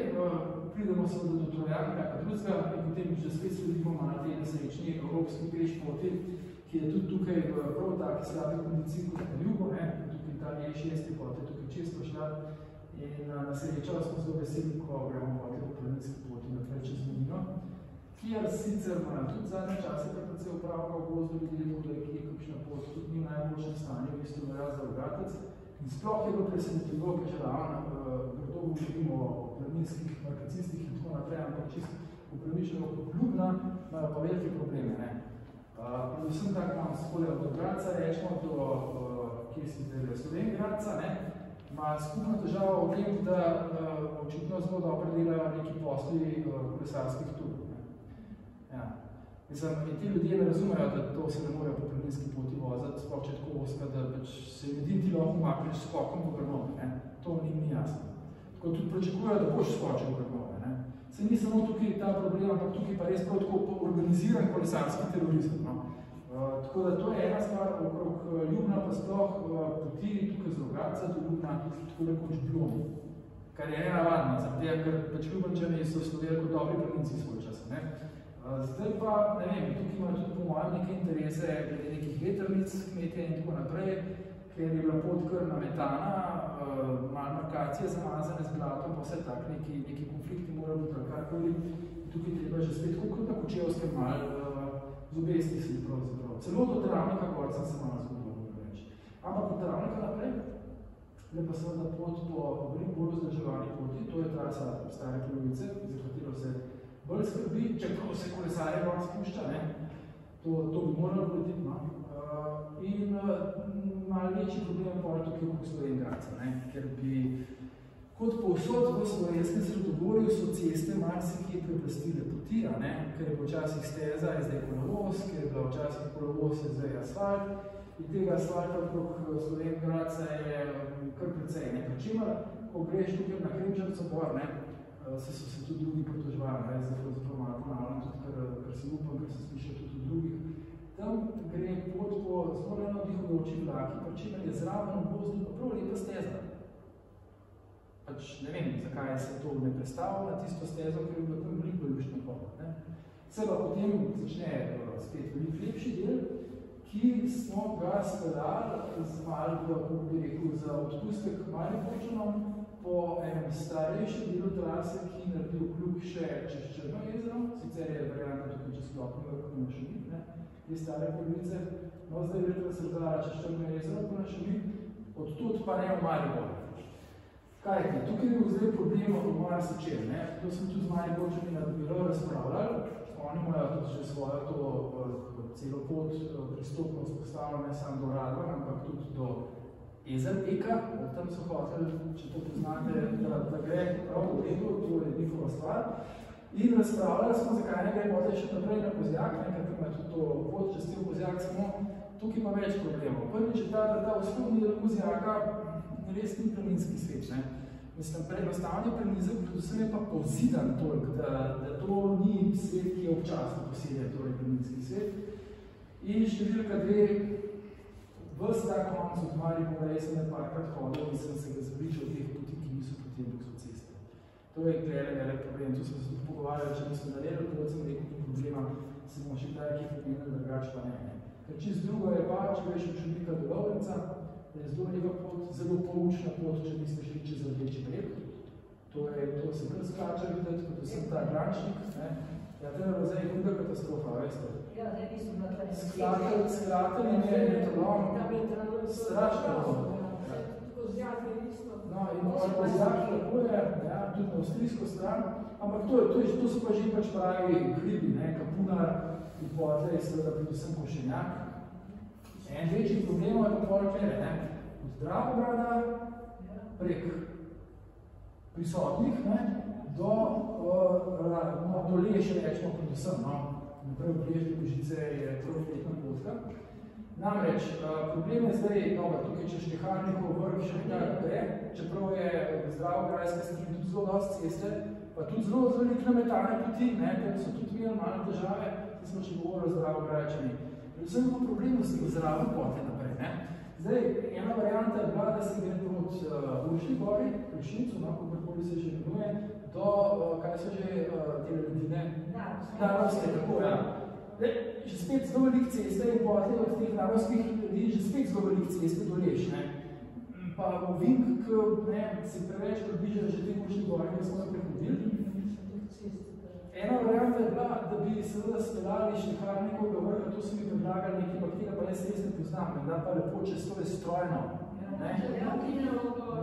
pridemo seveda do Trojanka, pa drugega, in potem že spet sledimo malo te nesrečni evropski peš poti, ki je tudi tukaj prav taki slabi kondiciji kot na jugu, tukaj ta E6 poti, tukaj čisto šla. In na srečo smo zelo veseli, ko gremo poti po planinski poti naprej čez Mlino, kjer sicer moram tudi zadnje čase precej upravka v gozdu videli, da je kakšna pot tudi ni v najboljšem stanju, v isto velja za Rogatec. In sploh je bilo presenetljivo, ker že ravno grdo govorimo o planinskih markacistih in tako naprej, ampak čisto upravičeno kot Ljubna, imajo pa velike probleme. Predvsem tako imamo skole od Gradca, rečemo do, kje si zdaj, Slovengradca, ima skupno težavo v tem, da očitno zelo dobro delajo neki posli kolesarskih tur. In ti ljudje ne razumejo, da to se ne morejo po planinski poti voziti, sploh če tako oska, da se jedin ti lahko umakneš s skokom v Grmove. To ni jasno. Tako tudi pričakujejo, da boš skočil v Grmove. Se ni samo tukaj ta problem, ampak tukaj pa res prav tako organiziran kolesarski terorizem. Tako da to je ena stvar, okrog Ljubna pa sploh poti tukaj z Rogatca do Ljubna tako rekoč blomi. Kar je nenavadno, zato ker Ljubljančani so sloveli kot dobri planinci svoj čas. Zdaj pa, ne vem, tukaj imajo tudi po mojem neke interese glede nekih vetrnic, kmetje in tako naprej, ker je bila pot kar nametana, malo markacije zamazane z blatom, pa vse tak, neki konflikti morajo biti karkoli. Tukaj treba že spet kot na Kočevskem malo z obe stisli pravzaprav. Celo do Travnika gor sem se malo zgodil, moram reči. Ampak od Travnika naprej, le pa seveda pot po bolj vzdrževani poti, to je trasa Stare Krvavice, za katero se bolj skrbi, čeprav se kolesarje vam spušča, to bi moralo poletiti, in malo večji problem pa tukaj v Slovengradca, ker bi kot povsod v slovenskem sredogorju so ceste marsikje preplastile poti, ker je počasih steza, je zdaj kolovoz, ker je bila včasih kolovoz, je zdaj asfalt, in tega asfalta okrog Slovengradca je kar precej. Pričemer, ko greš tukaj na Kremčarco gor, so se tudi drugi pritožvali, zato malo ponavljam, tudi ker si upam, ker se sliša tudi v drugih. Tam gre pot po zelo navdihujoč vroči vlaki, pri čemer je zraven v gozdu pa prav lepa steza. Pač ne vem, zakaj se to ne predstavlja na tisto stezo, ker je bilo tam veliko luštno hoda. Se pa potem začne spet veliko lepši del, ki smo ga speljali z malo, kako bi rekel, za odpustek Mariborčanom po enem starejšem delu trase, ki naredi vkljub še čez Črno jezero, sicer je varianta tukaj čez Klopni vrh na Šumik, te stare polovice, no zdaj je se vzala čez Črno jezero po Šumik, odtud pa ne v Maribor. Kaj je, tukaj je bil zdaj problem v marsičem, to sem tudi z Mariborčani bilo razpravljali, oni imajo tudi že svojo to celo pot pristopno vzpostavljeno, ne samo do Radva, ampak tudi do Ezer Eka, od tam so hoteli, če to poznate, da gre prav v redu, to je njihova stvar. In razpravljali smo, zakaj ne gre potem še naprej na Kozjak, ker tam je tudi to pot čez cel Kozjak, samo tukaj ima več problemov. Prvič je ta vzhodni del Kozjaka res ni planinski svet. Mislim, preenostavni prenizek, predvsem je pa pozidan toliko, da to ni svet, ki je občasno poseljen, torej planinski svet. In številka 2, ves ta konc od Maribora, jaz sem nekajkrat hodil in sem se ga zapričal teh poti, ki niso potem so ceste. To je velik problem, tu smo se tudi pogovarjali, če nismo naredili, kot sem rekel, ni problema, se bomo še kdaj kje pomenili, drugače pa ne. Ker čist drugo je pa, če veš od Šumika do Lovrenca, da je zelo lepa pot, zelo poučna pot, če niste šli čez Rdeči breg. To se kar skrača videti, kot sem ta grančnik. Ja, to je zdaj huda katastrofa, veste. Ja, zdaj nisem na tleh. Skraten je metrolom, strašno. Kozjak je isto. No, in Kozjak tako je, tudi na avstrijsko stran, ampak to so pa že pač pravi hribi, Kapunar in potlej, seveda predvsem Košenjak. En večji problem je pa pol klere, od Dragobrada prek prisotnih do Leše, rečemo predvsem, naprej v Lešte Kožice je trofletna potka. Namreč, problem je zdaj, tukaj če Šteharnikov vrh še nekaj gre, čeprav je v Zdravograjske strani tudi zelo dosti ceste, pa tudi zelo veliko nametane poti, ker so tudi imeli malo težave, ki smo še govorili o Zdravograjčani. Predvsem pa problem, da se bo zraven pote naprej. Zdaj, ena varianta je bila, da se gre proti Uršni gori, Prešnicu, kakorkoli se že imenuje, do, kaj so že te ledine? Naravske, tako, ja. Že spet zelo velik ceste in pote od teh naravskih ledin, že spet zelo velik ceste do Leš. Pa Vink, se preveč približa že te Uršni gori, da smo prehodili. Ena varianta je bila, da bi seveda speljali Šteharnikovega vrha, to so mi predlagali nekaj, ampak tega pa jaz res ne poznam, da pa lepo čez to je strojno.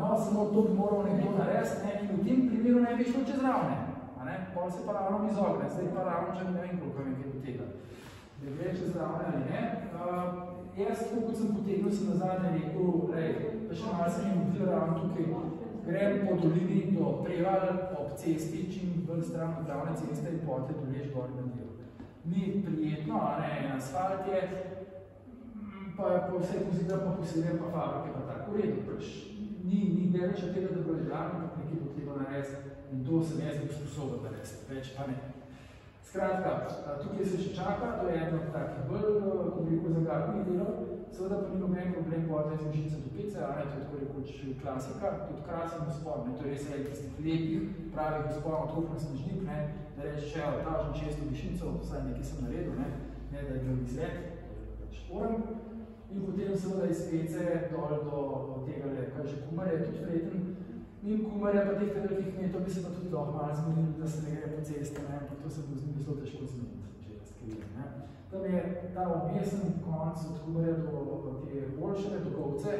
No, samo to bi moral nekdo narediti in v tem primeru ne bi šlo čez ravne. Pol se pa ravno izogne, zdaj pa ravnčani ne vem, koliko je nekaj do tega. Da gre čez ravne ali ne. Jaz, tako kot sem potegnil, sem nazadnje rekel, pa še malo se mi odvil ravno tukaj, grem po dolini do Preval ob cesti, čim bolj stran od glavne ceste in pote do Leš gor na del. Ni prijetno, en asfalt je, pa vse pozidam, pa posedem, pa fabrike, pa tako v redu. Ni deleč od tega, da bo idealno, ampak nekaj bo treba narediti in to sem jaz bil sposoben narediti, več pa ne. Skratka, tukaj se še čaka, to je eno od takih bolj, ko bi rekel, zagadnih delov. Seveda pa ni noben problem pote iz Mežice do Pece, to je tako rekoč klasika, tudi krasen vzpon, to je res en tistih lepih, pravih vzponov, tako na Snežnik, da reči še tažen 600 višnico, vsaj nekaj sem naredil, da je bil izlet, šporem. In potem seveda iz Pece dol do tega, kaj že Kumar je tudi vreten. In Kumar je pa teh velikih kmetov, bi se pa tudi lahko malo zmenili, da se ne gre po ceste, ampak to se bo z njimi zelo težko zmeniti, če jaz skrijem. Tam je ta obmesen konc od Kumarja do te Bolševe, do Govce.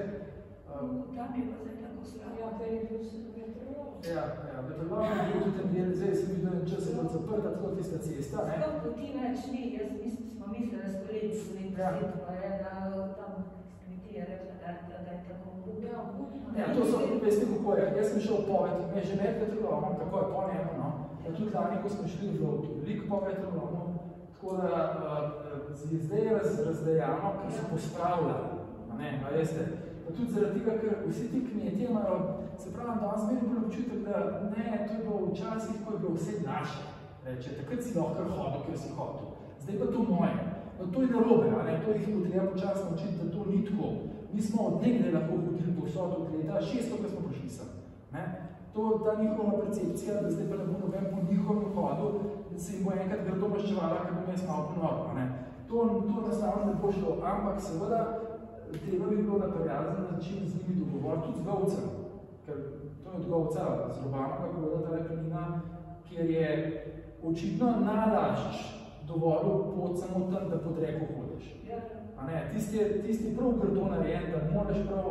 Tam je pa zdaj tako slabo, ker je bil se vetrolov. Ja, vetrolov je bil tudi ten del, zdaj sem videl, če se bo zaprta tako tista cesta. Sploh poti več ni, jaz smo mislili, da stoleti svetno je, da tam kmetija rekla, da je tako vgubljal. Ja, to so veste kako je. Jaz sem šel po že med vetrolovom, tako je po njemu, tudi lani, ko smo šli v veliko po vetrolovom, tako da je zdaj razdejano, ki so pospravljali, a veste, pa tudi zaradi tega, ker vsi ti kmetje imajo, se pravi, danes zmerno bolj občutek, da ne, to je bilo včasih, ko je bilo vse naše, reče, takrat si lahko hodil, ker si hodil, zdaj pa to moje. No, to je narobe, to jih bo treba počasno učiti, da to ni tako. Mi smo od nekdaj lahko hodili povsod od leta 600, ko smo prišli sem. Ta njihova percepcija, da zdaj pa ne bo noben po njihovem hodu, da se jim bo enkrat grdo maščevala, ker bo jaz malo ponovil. To enostavno ne bo šlo, ampak seveda treba bi bilo na prijazen način z njimi dogovoriti tudi z govcem, ker to je od govca, z robama, kako je ta replanina, kjer je očitno nalašč dovolil pot samo tam, da pod reko hodiš. Tisti prav grdo narejen, da moraš prav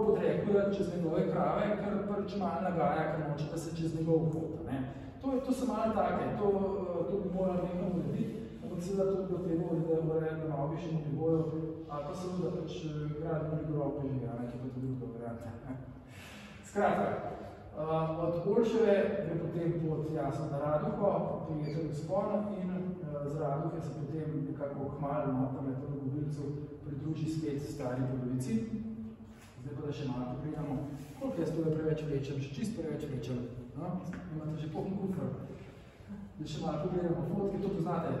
pod reko čez njegove krave, ker prč malo nagaja, ker noče, da se čez njegov hod. To so malo take, to bi morali nekaj urediti, ampak seveda to bi bilo treba, da je na najvišjem nivoju, ali pa seveda pač gradni grob že, ki pa tudi druga varianta. Skratka, od Olševe gre potem pot jasno na Raduho, prijetel vzpon in z Raduhe se potem nekako kmalu na pametno govorcu pridruži spet stari polovici. Zdaj pa da še malo pogledamo, koliko jaz tole preveč vlečem, še čist preveč vlečem. Imate že poln kufr. Da še malo pogledamo fotke, to poznate.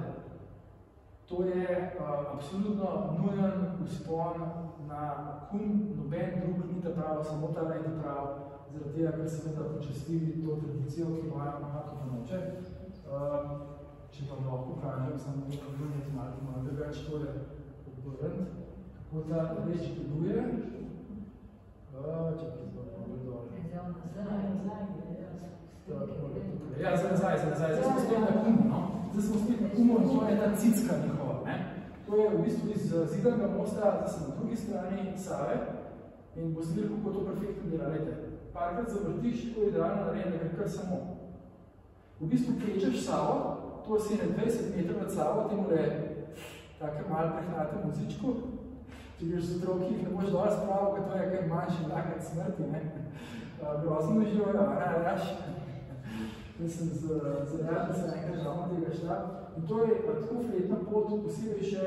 To je absolutno nujen vzpon na Kun, noben drug ni ta prav, samo ta je ta prav, zaradi tega, ker seveda počastili to tradicijo, ki imajo Mahako pa noče. Če vam lahko kažem, samo vrniti malo drugače tole obrniti, kako ta reč deluje. Čekaj, zelo dole. Ja, zdaj smo spet na Kumu, no? Zdaj smo spet na Kumu in to je ta cicka njihova, To je v bistvu iz Zidanega mosta, zdaj sem na drugi strani Save in bo se videli, kako to perfektno dela. Parkrat zavrtiš, to je idealno narejeno, kar samo. V bistvu plečeš Savo, to si ne 20 metrov od Savo, temu le take malo prehnate muzičku. Če greš z otroki, jih ne boš dol spravo, ker to je kaj manjši lakat smrti, grozno uživajo, raš. Mislim, z ražnice enkrat žalno tega šla. In to je tako fletna pot, posebej še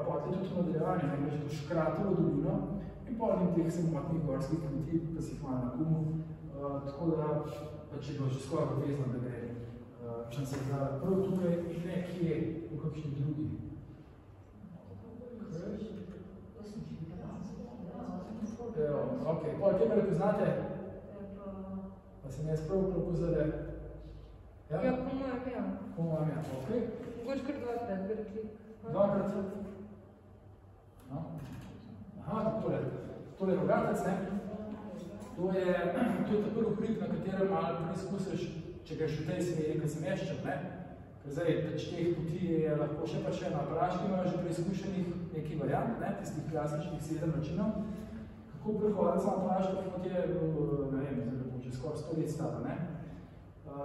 potlej tudi v nadaljevanju, greš do Škratovo dolino in potem teh samotnih gorskih kmetij, pa si jih malo na Kumu. Tako da, če je bilo že skoraj obvezno, da gre šansarkala prav tukaj in nekje v kakšni drugi. Ok, pol kje me poznate? Pa sem jaz prav propozale? Ja, po mojem, ja. Po mojem, ja, ok. Mogoče kar dvakrat, gre klik. Dvakrat? Aha, tole je rogatec, To je ta prvi hrib, na katerem malo preizkusiš, če ga še v tej smeri, ko sem ješčel, Ker zdaj, teh poti je lahko še na Praški, imajo že preizkušenih nekaj variant, tistih klasičnih 7 načinov. Kako prehodec na Praški pot je, ne vem, zdaj bo že skoraj 100 let stara,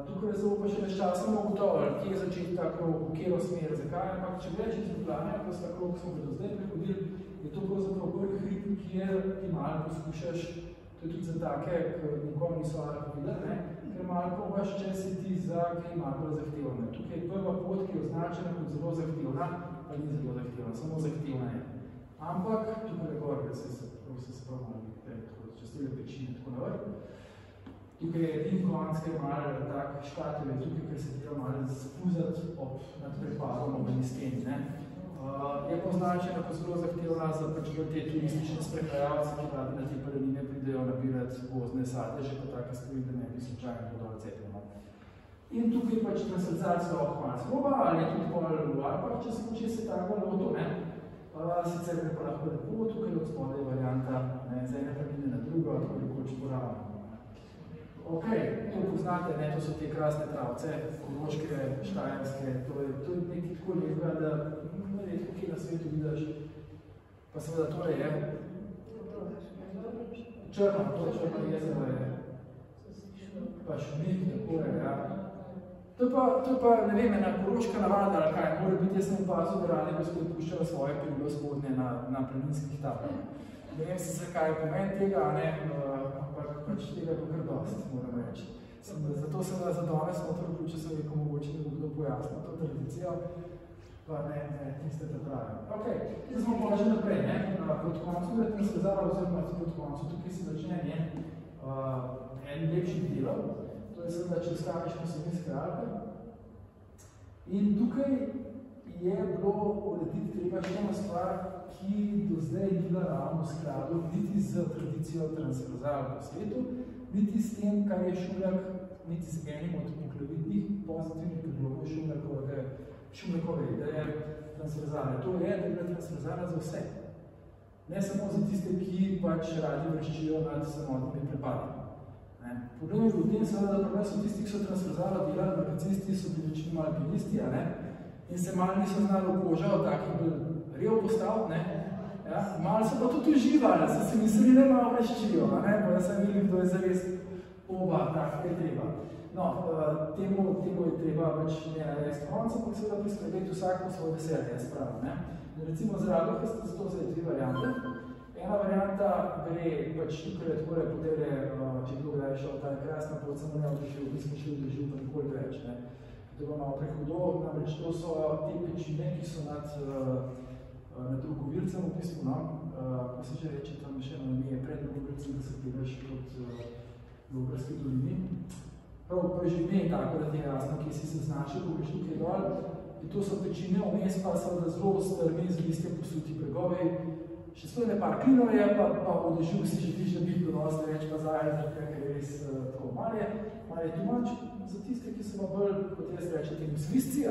Tukaj se bo pa še več časa ugotovili, kje je začeti ta krog, v kjero smer, zakaj, ampak če gledaš iz Ljubljane, ko sta krog smo ga do zdaj prehodili, je to pravzaprav prvi hrib, kjer ti malo poskušaš, to je tudi za take, ker nikom niso lahko videli, ker malo probaš, če si ti za kaj malo bolj zahtevne. Tukaj je prva pot, ki je označena kot zelo zahtevna, pa ni zelo zahtevna, samo zahtevna je. Ampak, tukaj je gor, ker se spravo častile pečine, tako na vrh. Tukaj je edin konc, ker malo tak škatel je tukaj, ker se treba malo spuzati nad prepadom obeni steni. Je pa označena kot zelo zahtevna za te turistične sprehajalce, ki radi na te planine pridejo nabirati gozdne sadeže, pa take stvari, da ne bi slučajno podal cepljeno. In tukaj pač transverzacija malo zgroba, ali je tudi pol v Alpah, če se poče se tako loto, sicer gre pa lahko lepo, tukaj od spodaj varianta z ene planine na drugo, tako rekoč poravno. Ok, to poznate, to so te krasne travce, koroške, štajerske, to je nekaj tako lepega, da redko kje na svetu vidiš. Pa seveda tole je. Črno jezero je. Pa šumik, nekore, To je pa, ne vem, ena koroška navada, ali kaj, mora biti, jaz sem opazil, da radi gospod puščala svoje perilo spodnje na planinskih tablah. Ne vem se, kaj je pomen tega, ampak pač tega je pa kar dost, moram reči. Zato sem za danes notro vključil, sem rekel, mogoče ne bo kdo pojasnil to tradicijo, pa ne, tiste te pravi. Ok, zdaj smo pa že naprej, pod koncu je transverzala, oziroma pod koncu, tukaj se začne en lepši delov, to je seveda, če vstaviš na Savinjske Alpe. In tukaj je bilo urediti treba še ena stvar, ki do zdaj ni bila ravno v skladu niti z tradicijo transverzala po svetu, niti s tem, kar je Šuljak, niti z enim od poglavitnih pozitivnih predlogov Šuljakove ideje transverzale. To je, da je bila transverzala za vse. Ne samo za tiste, ki pač radi vrščijo nad samotnimi prepadi. Problem je v tem, seveda, da problem so tisti, ki so transverzalo delali, markacisti so bili večinoma alpinisti, in se malo niso znali okožal, takih bil rev postaviti, malo so pa tudi uživali, so se mislili, ne malo vrščijo, pa da sem videl, kdo je zares oba, tako je treba. No, temu je treba pač ne narediti konca, pa seveda priskrbeti vsak po svoje veselje, jaz pravim. Recimo za Radoha sta zato zdaj dve variante. Ena varianta gre pač tukaj takole po tele, če kdo gledaj šel ta krasna pot, samo ne odrežil, nismo šli odrežil, pa nikoli več. To je malo prehodo, namreč to so te pečine, ki so nad Drugovircem v bistvu, ko se že reče, tam še eno ime je pred Drugovircem, da se gledaš kot Dobrski dolini. Prav je že ime tako, da ti je jasno, kje si se znašel, ko greš tukaj dol. In to so pečine, vmes pa seveda zelo strmi, z listjem posuti bregovi. Še svoj nepar klinov je, pa v dežju si že tiš, da bi donosli več pa zajed, ker je res tako malo je tumač za tiste, ki so pa bolj, kot jaz reče, tem zvisci,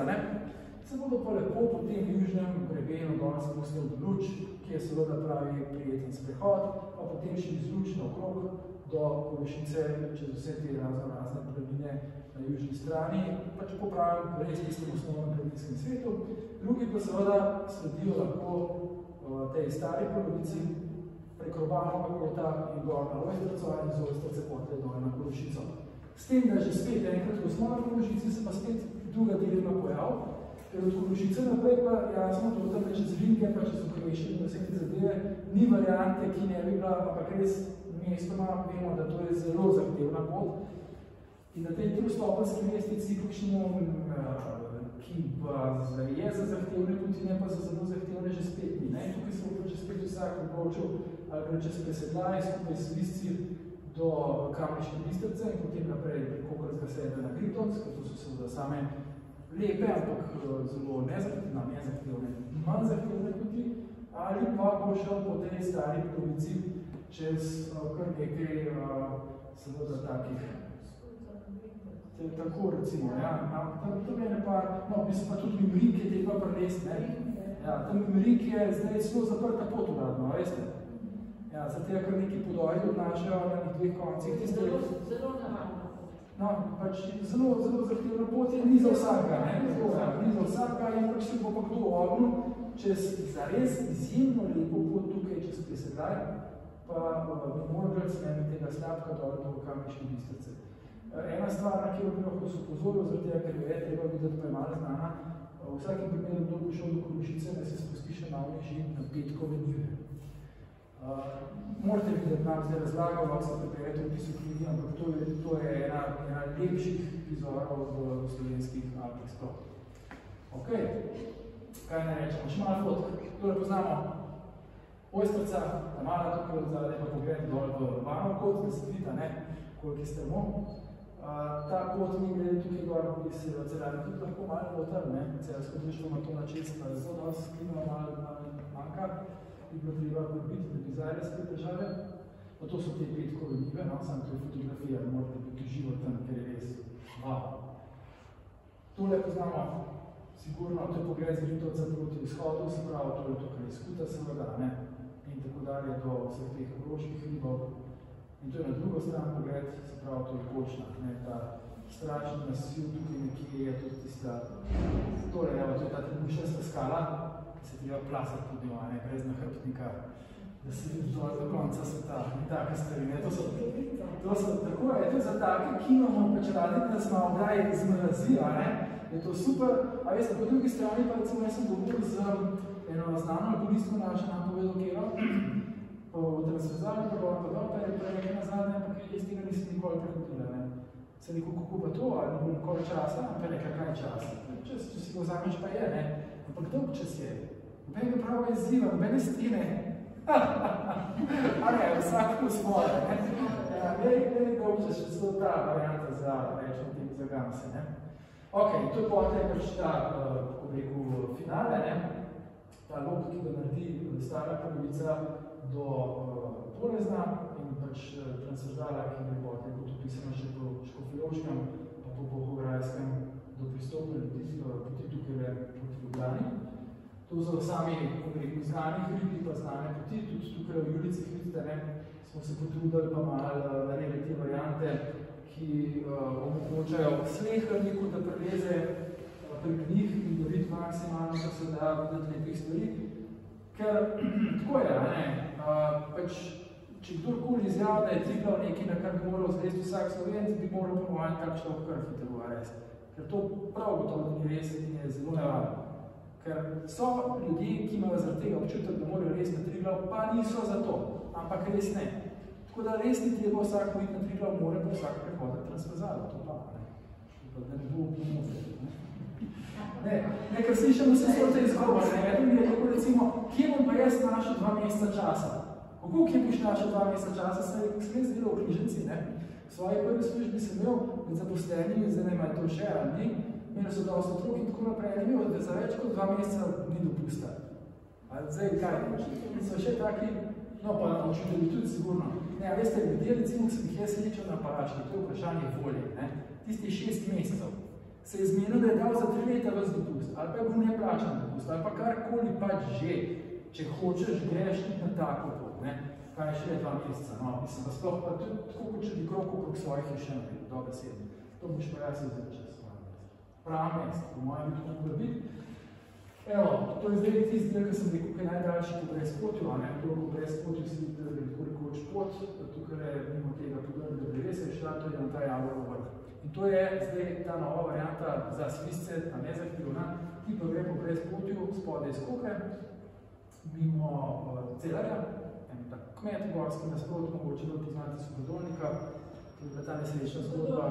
se bodo pa lepo po tem južnem grebenu dol spustil do Luč, ki je seveda pravi prijeten sprehod, pa potem še iz Luč naokrog do Kološice, čez vse te razne planine na južni strani, pač popravim res tistem osnovnem planinskem svetu. Drugi pa seveda sledijo lahko tej stari polovici prek Robanova kota in gor na Ojstrco in z Ojstrce pote dole na Kološico. S tem, da že spet enkrat v osnovni Kološici se pa spet druga dilema pojav, ker od Kološice naprej pa jasno to, da čez Vinke, pa čez Okrešenje in vse te zadeve ni variante, ki ne bi bila, ampak res mestoma vemo, da to je zelo zahtevna pot. In na tej trostopenski mestici, ki pa je za zahtevne poti, ne pa za zelo zahtevne že spet ni. Tukaj se bo že spet vsak odločil, ali gre čez Presedlaj, skupaj s Visci do Kamniške Bistrice in potem naprej Kokrskega sebe na Gritonc, ker to so seveda same lepe, ampak zelo nezahtevne, manj zahtevne poti, ali pa bo šel po tej stari polovici čez kar nekaj seveda takih. Tako recimo, tam je nepar, no, mislim pa tudi Mimrik je treba prelest, tam Mimrik je zdaj zelo zaprta pot uradno, veste? Za tega kar neki podoji odnašajo na dveh koncih. Zelo naravna pot. No, pač zelo zahtevna pot je, ni za vsakega, ni za vsakega in pač se bo pa kdo ognil čez zares izjemno lepo pot tukaj čez Presedlaj, pa bi morali smeni tega slabka dol do Kamniške Bistrice. Ena stvar, na kjer bi lahko se upozoril, zaradi tega, ker je treba videti, pa je malo znana, v vsakem primeru, kdo bo šel do Kološice, da se spusti še malo nižji na Petkove njive. Morate videti, nam zdaj razlagal, lahko se preberete v pisu knjigi, ampak to je ena lepših prizorov v slovenskih Alpih sploh. Ok, kaj ne rečemo, še malo fotk, tole poznamo Ojstrca, ta mala tukaj od zadaj, pa pogled dol v Robanov kot, da se vidi, koliko je strmo. Ta pot mi gre tukaj gor, bi se celani tudi lahko malo potar, celsko društvo ima to na čest, pa je zelo dosti klima malo manjka, bi bilo treba biti, da bi zajele se te težave. Pa to so te Petkove njive, samo to je fotografija, ne morate biti živo tam, ker je res wow. Tole poznamo sigurno, to je pogled z Gritovca proti vzhodu, se pravi, to je tukaj izkuta seveda, in tako dalje do vseh teh Koroških hribov. In to je na drugo stran pogled, se pravi, to je Kočna, ta strašni nasiv tukaj nekje je tudi tista, tole, to je ta trebušasta skala, ki se treba plasati tudi, brez nahrbtnika, da se vidi dol do konca sveta, in take stvari, to so, tako je, to je za take, ki imamo pač radi, da smo odaj zmrazi, je to super, a veste, po drugi strani pa recimo jaz sem govoril z eno znano alpinistko našo nam povedal Kero, v transverzali, pa je prej nazadnje, ampak jaz tega nisem nikoli prehodila. Se rekel, kako pa to, ali bo nikoli časa, pa nekaj kaj časa. Če si ga vzameš, pa je, ampak dolg čas je. Nobenega pravega izziva, nobene stine. Vsak po svoje. Dolg čas, še so ta varianta za, rečem, tem za gamse. Ok, to je potem pač ta, kako bi rekel, finale, ne? Ta lok, ki ga naredi stara polovica do Polezna in pač transverzala, ki gre potem kot opisano še po Škofjeloškem, pa po Bohograjskem do pristopne poti tukaj proti Ljubljani. To so sami, kako bi rekel, znani hribi, pa znane poti, tudi tukaj v Julicih vidite, ne? Smo se potrudili pa malo naredili te variante, ki omogočajo sleherniku, da preleze prek njih in da vidi maksimalno, da se da videti lepih stvari. Ker tako je, ne? Pač, če kdorkoli izjavlja, da je Triglav nekaj, na kar bi moral zlesti vsak Slovenc, bi moral pomovati tak človek kar hitro arest. Ker to prav gotovo ni res in je zelo nevarno. Ker so ljudje, ki imajo zaradi tega občutek, da morajo res na Triglav, pa niso za to, ampak res ne. Tako da res ni treba vsak iti na Triglav, mora pa vsak prehoditi transverzalo, to pa, ne. Da ne bo pomoziti, ne. Ne, ker slišamo se svote izgovor, ne, eden mi je tako recimo, kje bom pa jaz našel 2 meseca časa? Kako kje boš našel 2 meseca časa? Sem jaz delal v knjižnici, ne. V svoji prvi službi sem imel med zaposlenimi, zdaj ne imajo to še, ali ni, imeli so dosti otrok in tako naprej, ne imel, da za več kot 2 meseca ni dopusta. Ali zdaj kaj, in so še taki, no pa učitelji tudi sigurno. Ne, a veste, ljudje recimo, sem jih jaz sličal na Palački, to je vprašanje volje, ne. Tisti 6 mesecev se je zmenil, da je dal za 3 leta vas dopust, ali pa je bil neplačan dopust, ali pa karkoli pač že, če hočeš, greš tudi na tako pot, ne. Kaj je še 2 meseca, no, mislim, pa sploh pa tudi tako, kot če bi krok okrog svojih je še naprej, dobesedno. To boš pa jaz vzeti čez svoje mesto. Prav mesto, po mojem bi to mogla biti. Evo, to je zdaj tisti del, ki sem rekel, kaj najdaljši po brezpotju, a ne, to po brezpotju si vidite, da je tako rekoč pot, tukaj je mimo tega podrnega drevesa je šla, to je na ta Javorov vrh. In to je zdaj ta nova varianta za Svizce, ta nezahtevna, ki pa gre po brezpotju spodaj iz Kokre, mimo Celarja, en tak kmet gorski nasprot, mogoče da poznate Suhadolnika, ki je bila ta nesrečna zgodba.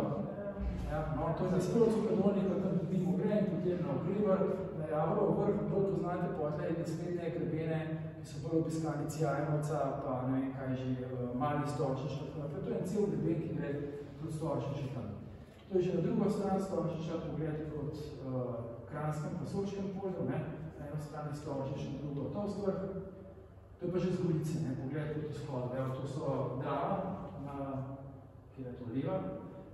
Ja, no, to je nasprot Suhadolnika, tam mimo gre in potem na Okrivar, na Javorov vrh, bolj poznate potle naslednje grebene, ki so bolj obiskani Cijajnovca, pa ne vem kaj že, Mali Storčič, tako naprej. To je en cel greben, ki gre proti Storčiču tam. To je že na drugo stran Storčiča, pogled proti Kranskem pa Sočkem polju, ne? Na eno strani Storčič, na drugo Tovst vrh. To je pa že z Gorice, ne? Pogled proti vzhodu. Evo, to so Drava, kjer je to leva,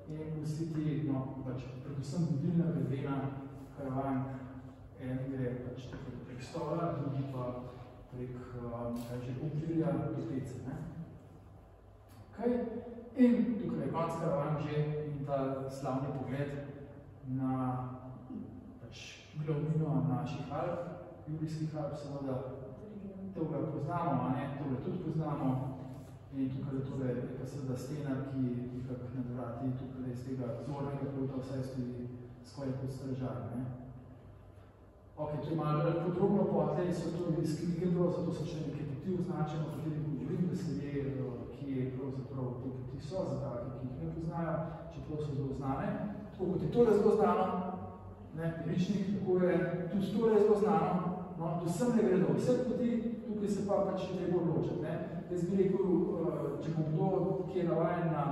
in vsi ti, no, pač predvsem vodilna grebena, Karavank, en gre pač prek Stola, drugi pa prek, kaj že, Okvirja do Pece, ne? Okay. In tukaj je konc Karavank že in ta slavni pogled na pač glavnino naših Alp, Julijskih Alp, seveda toga poznamo, a ne, toga tudi poznamo. In tukaj je neka seveda stena, ki nekako nad vrati tukaj iz tega zornega kota vsaj stoji skoraj kot stražar, ne. Ok, to je malo podrobno potlej, so to iz knjige bilo, zato so še neke poti označeno, o katerih govorim, da se ve, kje pravzaprav te poti so, za take, ki jih ne poznajo, čeprav so zelo znane. Tako kot je tole zelo znano, ne, Piričnik, tako je tudi tole zelo znano, no, do sem ne gredo, vse poti, tukaj se pa pač treba odločiti, ne. Jaz bi rekel, če bo kdo, ki je navajen na,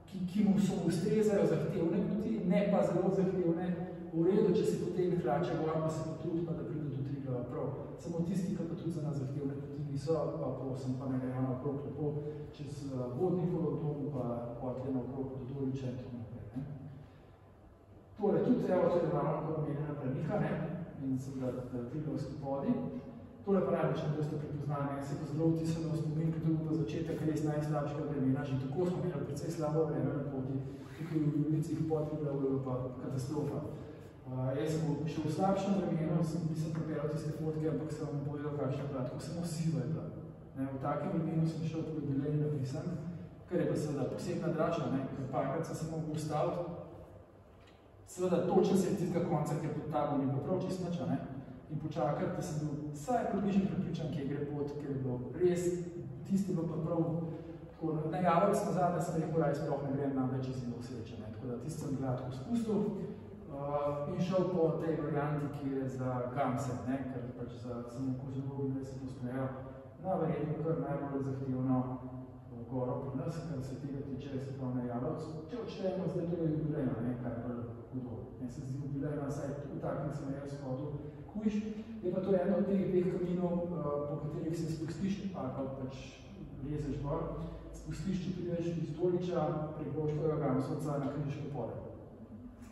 ki mu so ustrezajo zahtevne poti, ne pa zelo zahtevne, v redu, če se potem hlače gor, pa se potrudi, pa da pride do Triglava prav. Samo tisti, ki pa tudi za nas zahtevne poti niso, pa prosim, pa ne grejo naokrog lepo, čez Vodnikov dom, pa potlej naokrog do Doliča in tako naprej, ne. Tole tudi, evo, to je ravno kot omenjena Branika, ne, in seveda Triglavski podi. Tole pa najbolj, če boste prepoznali, se pa zelo vtisano v spomin, ker to bo pa začetek res najslabšega vremena, že tako smo imeli precej slabo vreme na poti, tukaj v Julicih pod Triglavu je pa katastrofa. Jaz sem še v slabšem vremenu, nisem preperal tiste fotke, ampak sem vam povedal, kakšna je bila, tako samo siva je bila. V takem vremenu sem šel tako Bileni napisan, ker je pa seveda posebna drača, ker parkrat sem se mogel ustaviti. Seveda točen se je tistega konca, ker pod tabo ni bilo prav čist nič, in počakati, da sem bil vsaj približno prepričan, kje gre pot, ker je bilo res, tisti bilo pa prav tako, najavljal sem nazad, da sem rekel, raj sploh ne grem nam več iz njih sreče, tako da tisti sem gledal spustil in šel po tej varianti, ki je za Gamse, ker pač za samo Kozlovi, da se to sprejo, verjetno kar najbolj zahtevno goro pri nas, kar se tega tiče, se pravi na Jalovcu. Če odštejemo, zdaj to je jubilejno, ne, kaj je bolj hudo. Se zdi jubilejno, saj v takem sem jaz shodil Kujš. Je pa to eno od teh dveh kaminov, po katerih se spustiš, ali pa pač lezeš gor, spustiš, če prideš iz Doliča prek Boškega Gamsovca na Križeške pole.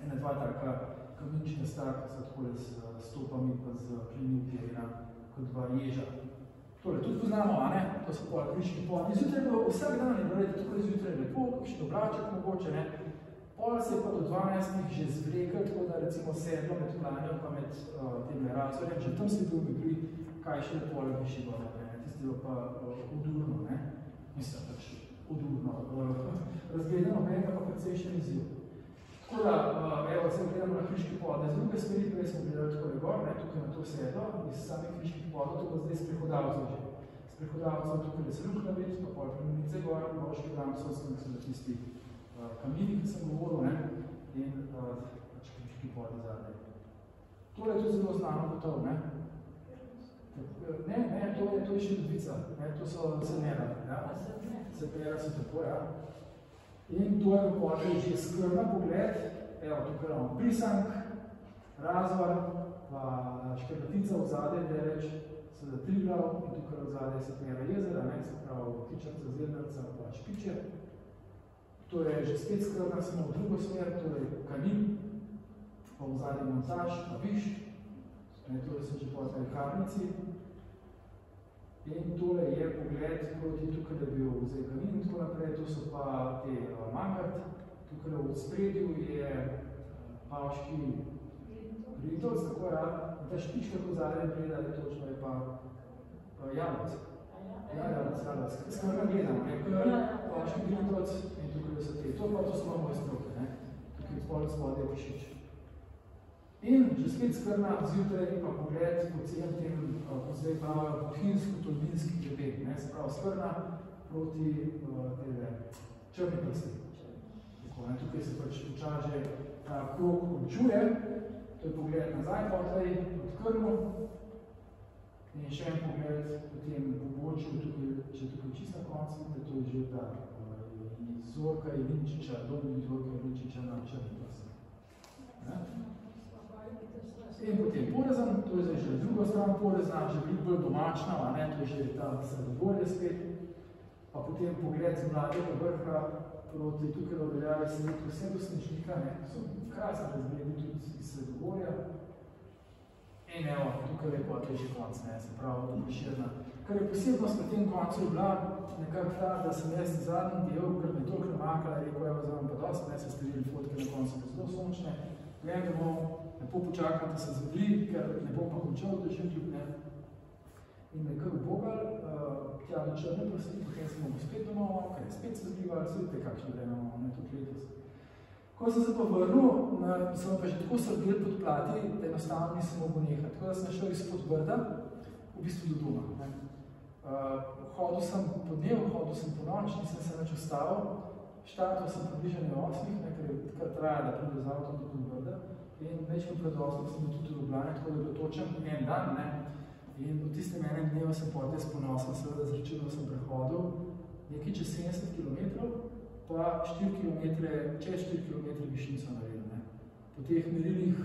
Ena dva taka kaminčna sta, ki so takole s stopami pa z klini upirina, kot dva ježa. Tole, tudi poznamo, a ne? To so pol Križeške pole. Zjutraj je bilo vsak dan, je bilo takole zjutraj lepo, kakšen oblaček mogoče, ne? Pol se je pa do 12 že zvrekel, tako da recimo sedlo med Klanjem pa med temi razorjem, že tam si bil megli, kaj še lepo ali višji gor naprej, ne? Tisti je pa udurno, ne? Mislim, pač udurno. Razgledano meni pa precejšen izziv. Tako da, evo, se gledamo na Križeške podne. Z druge smeri, prej smo gledali takole gor, ne, tukaj na to sedlo, iz samih Križeških podov, to pa zdaj sprehodavcev že. Sprehodavcev tukaj se Ruknavec, pa pol Premenice gor, Boški Gamsovski, ki so da tisti kamini, ki sem govoril, ne, in pač Križeški podne zadnje. Tole je tudi zelo znano gotovo, ne. Ne, to je še Dubica, ne, to so Semera, ja. Semera so tako, ja. In to je v podaj že skrna pogled, evo, tukaj imamo Prisank, Razvar, pa Škrbatica od zadaj, Dereč, seveda Triglav, in tukaj od zadaj se Semera jezera, ne, se pravi Kičarca, Zirnarca, pa Špiče. To je že spet skrna, samo v drugo smer, torej Kanin, pa v zadaj Montaž, pa Višt, tole so že podaj Karnici. In tole je pogled proti tukaj, da je bil zdaj Kanin in tako naprej, to so pa te Mangart, tukaj v spredju je Pavški Ritovc, tako je, in ta špička kot zadaj gleda, je točno je pa Jalovc. Jalovc. Skrna gledamo, ne, Pavški Ritovc in tukaj so te. To pa to so moje stroke, ne, tukaj spolj spodaj je Pišič. In že spet skrna zjutraj je pa pogled po celem tem, ko zdaj pravijo bohinjsko-tolminski grebet, ne, se pravi skrna proti črni prsti. Tukaj se pač včasih ta krog končuje, to je pogled nazaj potlej od Krmu in še en pogled potem v Bočju, če tukaj čist na koncu, da to je že ta Zorka Jelinčiča, Dobri Zorka Jelinčiča na črni prsti. In potem Porezan, to je zdaj že drugo stran Porezna, že veliko bolj domačna, ne, to je že ta Sredogorje spet, pa potem pogled z Mladega vrha proti tukaj v Veljavi se nekaj vse do Snežnika, ne, so krasne razgledi tudi iz Sredogorja. In evo, tukaj je pa že konc, ne, se pravi, Prešerna. Kar je posebnost na tem koncu je bila nekako ta, da sem jaz zadnji del, ker me toliko namakala, rekel, evo, zdaj vam pa dosti, ne, se sterili fotke na koncu pa zelo sončne. Vem, da bom lepo počakam, da se zgodili, ker ne bom pa končal, da že ljub, ne. In me kar ubogal, tja do črne prsti, potem smo bo spet domov, ker je spet se zgodivali, se vidite, kakšne vreme imamo, ne, tudi letos. Ko sem se pa vrnil, sem pa že tako srbel pod plati, da enostavno nisem mogel nehati. Tako da sem šel izpod Brda, v bistvu do doma. Ne. Hodil sem po dnevu, hodil sem po noč, nisem se več ustavil. Štartal sem približanje 8, ker je takrat traja, da pride z avtom do Brda. In večkrat pred 8 sem bil tudi v Ljubljani, tako da je bilo točen en dan. Ne. In v tistem enem dnevu sem potem ponosen, seveda zračunal sem prehodil nekaj čez 70 km, pa 4 km, čez 4 km višnico naredil. Ne. Po teh merilih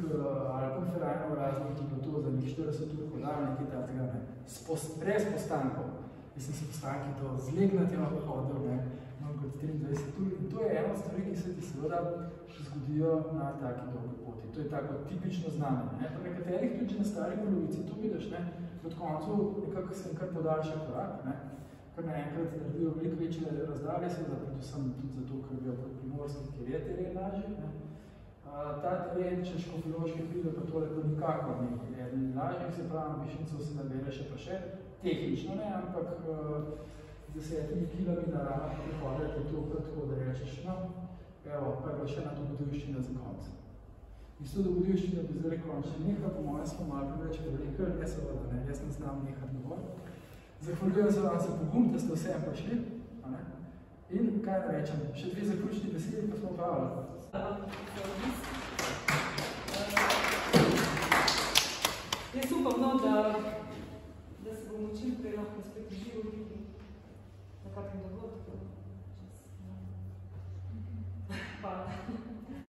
Alpenvereinu raznih, ki je bilo to za njih 40 ur hodal, nekaj takega, ne. Brez postankov. Jaz sem se postanki to zlegnati hodil, ne. Imam kot 23 ur. In to je eno stvari, ki se ti seveda zgodijo na taki dolgi poti. To je tako tipično znamenje. Ne. Pri nekaterih tudi na stari polovici to vidiš, ne. Od koncu nekako sem kar podaljšal korak, ne. Kar naenkrat naredijo veliko večje razdalje, seveda predvsem tudi zato, ker je pod Primorski, kjer je teren lažji. Ta teren, če Škofjeloške pride, pa tole pa nikakor ni lažji, se pravi, višnico se nabere še pa še. Tehnično ne, ampak 10 kilami na ramah prihodati je to tako, da rečeš, no, evo, pa je bila še ena dogodivščina za konc. Iz to dogodivščina bi zdaj končno nekaj, po mojem smo malo preveč prerekali, ne seveda ne, jaz ne znam nekaj dovolj. Zahvaljujem se vam za pogum, da ste vsem prišli, a ne? In kaj da rečem, še dve zaključni besedi, pa smo pravili.